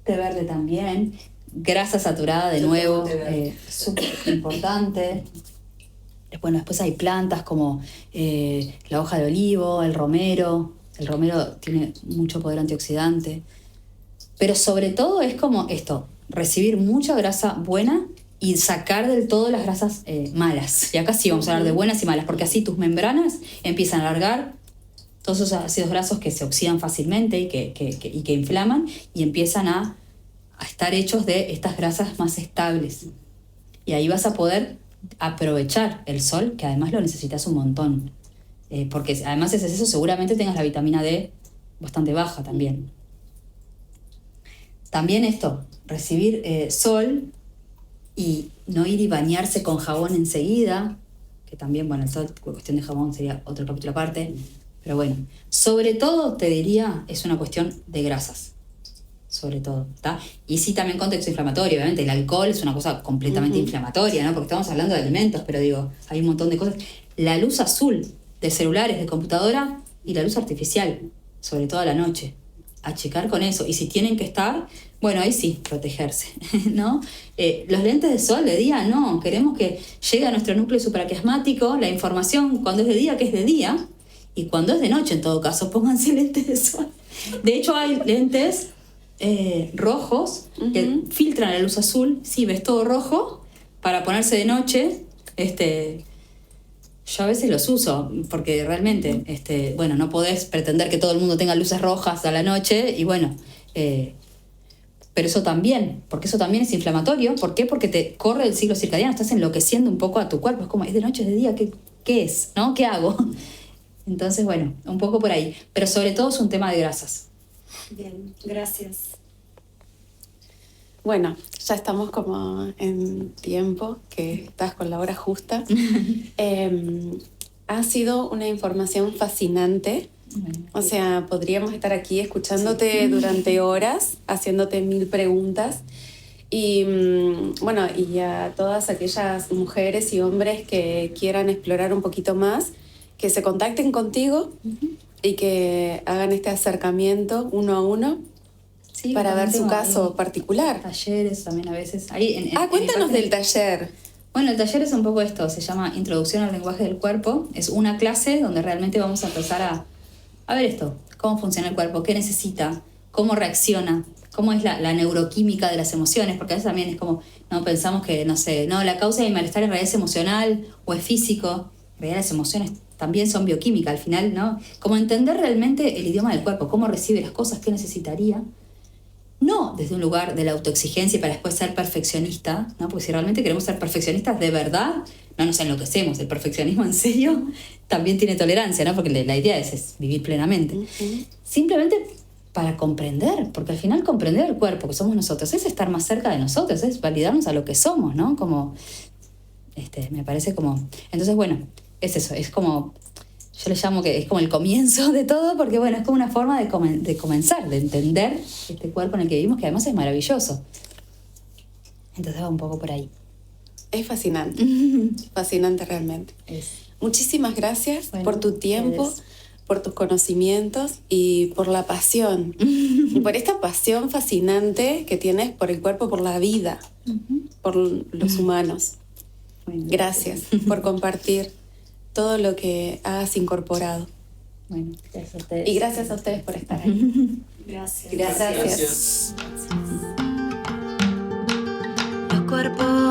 Speaker 2: Té verde también. Grasa saturada, de nuevo, súper importante. Bueno, después hay plantas como la hoja de olivo, el romero. El romero tiene mucho poder antioxidante. Pero sobre todo es como esto, recibir mucha grasa buena y sacar del todo las grasas malas. Y acá sí vamos a hablar de buenas y malas, porque así tus membranas empiezan a alargar todos esos ácidos grasos que se oxidan fácilmente y que inflaman y empiezan a estar hechos de estas grasas más estables. Y ahí vas a poder aprovechar el sol, que además lo necesitas un montón. Porque además es eso, seguramente tengas la vitamina D bastante baja también. También esto, recibir sol y no ir y bañarse con jabón enseguida, que también, bueno, toda cuestión de jabón sería otro capítulo aparte, pero bueno, sobre todo te diría, es una cuestión de grasas, sobre todo, ¿está? Y sí también contexto inflamatorio, obviamente, el alcohol es una cosa completamente inflamatoria, ¿no? Porque estamos hablando de alimentos, pero digo, hay un montón de cosas. La luz azul de celulares, de computadora y la luz artificial, sobre todo a la noche. Achicar con eso. Y si tienen que estar, bueno, ahí sí, protegerse, ¿no? Los lentes de sol de día, no. Queremos que llegue a nuestro núcleo supraquiasmático la información cuando es de día, que es de día, y cuando es de noche, en todo caso, pónganse lentes de sol. De hecho, hay lentes rojos que filtran la luz azul. Sí, ves todo rojo, para ponerse de noche, yo a veces los uso, porque realmente, bueno, no podés pretender que todo el mundo tenga luces rojas a la noche, y bueno, pero eso también, porque eso también es inflamatorio. ¿Por qué? Porque te corre el ciclo circadiano, estás enloqueciendo un poco a tu cuerpo, es como, es de noche, es de día, ¿qué es? ¿No? ¿Qué hago? Entonces, bueno, un poco por ahí. Pero sobre todo es un tema de grasas.
Speaker 3: Bien, gracias.
Speaker 1: Bueno, ya estamos como en tiempo, que estás con la hora justa. Ha sido una información fascinante.
Speaker 2: Bueno,
Speaker 1: O sea, podríamos estar aquí escuchándote durante horas, haciéndote 1000 preguntas. Y bueno, y a todas aquellas mujeres y hombres que quieran explorar un poquito más, que se contacten contigo y que hagan este acercamiento uno a uno.
Speaker 2: sí,
Speaker 1: para ver
Speaker 2: también
Speaker 1: su
Speaker 2: tengo
Speaker 1: caso
Speaker 2: ahí
Speaker 1: particular.
Speaker 2: talleres también a veces. Ahí
Speaker 1: Cuéntanos del taller.
Speaker 2: Bueno, el taller es un poco esto, se llama Introducción al lenguaje del cuerpo. Es una clase donde realmente vamos a empezar a ver esto, cómo funciona el cuerpo, qué necesita, cómo reacciona, cómo es la neuroquímica de las emociones, porque a veces también es como, no pensamos que, no sé, no, la causa del malestar en realidad es emocional o es físico. En realidad las emociones también son bioquímica al final, ¿no? Como entender realmente el idioma del cuerpo, cómo recibe las cosas, qué necesitaría. No desde un lugar de la autoexigencia para después ser perfeccionista, ¿no? Porque si realmente queremos ser perfeccionistas de verdad, no nos enloquecemos. El perfeccionismo en serio también tiene tolerancia, ¿no? Porque la idea es vivir plenamente. Simplemente para comprender, porque al final comprender el cuerpo que somos nosotros es estar más cerca de nosotros, es validarnos a lo que somos, ¿no? Como, me parece como... Entonces, bueno, es eso, es como... Yo le llamo que es como el comienzo de todo, porque bueno, es como una forma de comenzar, de entender este cuerpo en el que vivimos, que además es maravilloso. Entonces va un poco por ahí.
Speaker 1: Es fascinante, fascinante realmente. Muchísimas gracias por tu tiempo, por tus conocimientos y por la pasión. Y por esta pasión fascinante que tienes por el cuerpo, por la vida, por los humanos.
Speaker 2: Bueno,
Speaker 1: gracias por compartir todo lo que has incorporado.
Speaker 2: Bueno, gracias a ustedes.
Speaker 1: Y gracias a ustedes por estar ahí.
Speaker 3: Gracias.
Speaker 1: Gracias.
Speaker 5: Gracias.
Speaker 1: Los cuerpos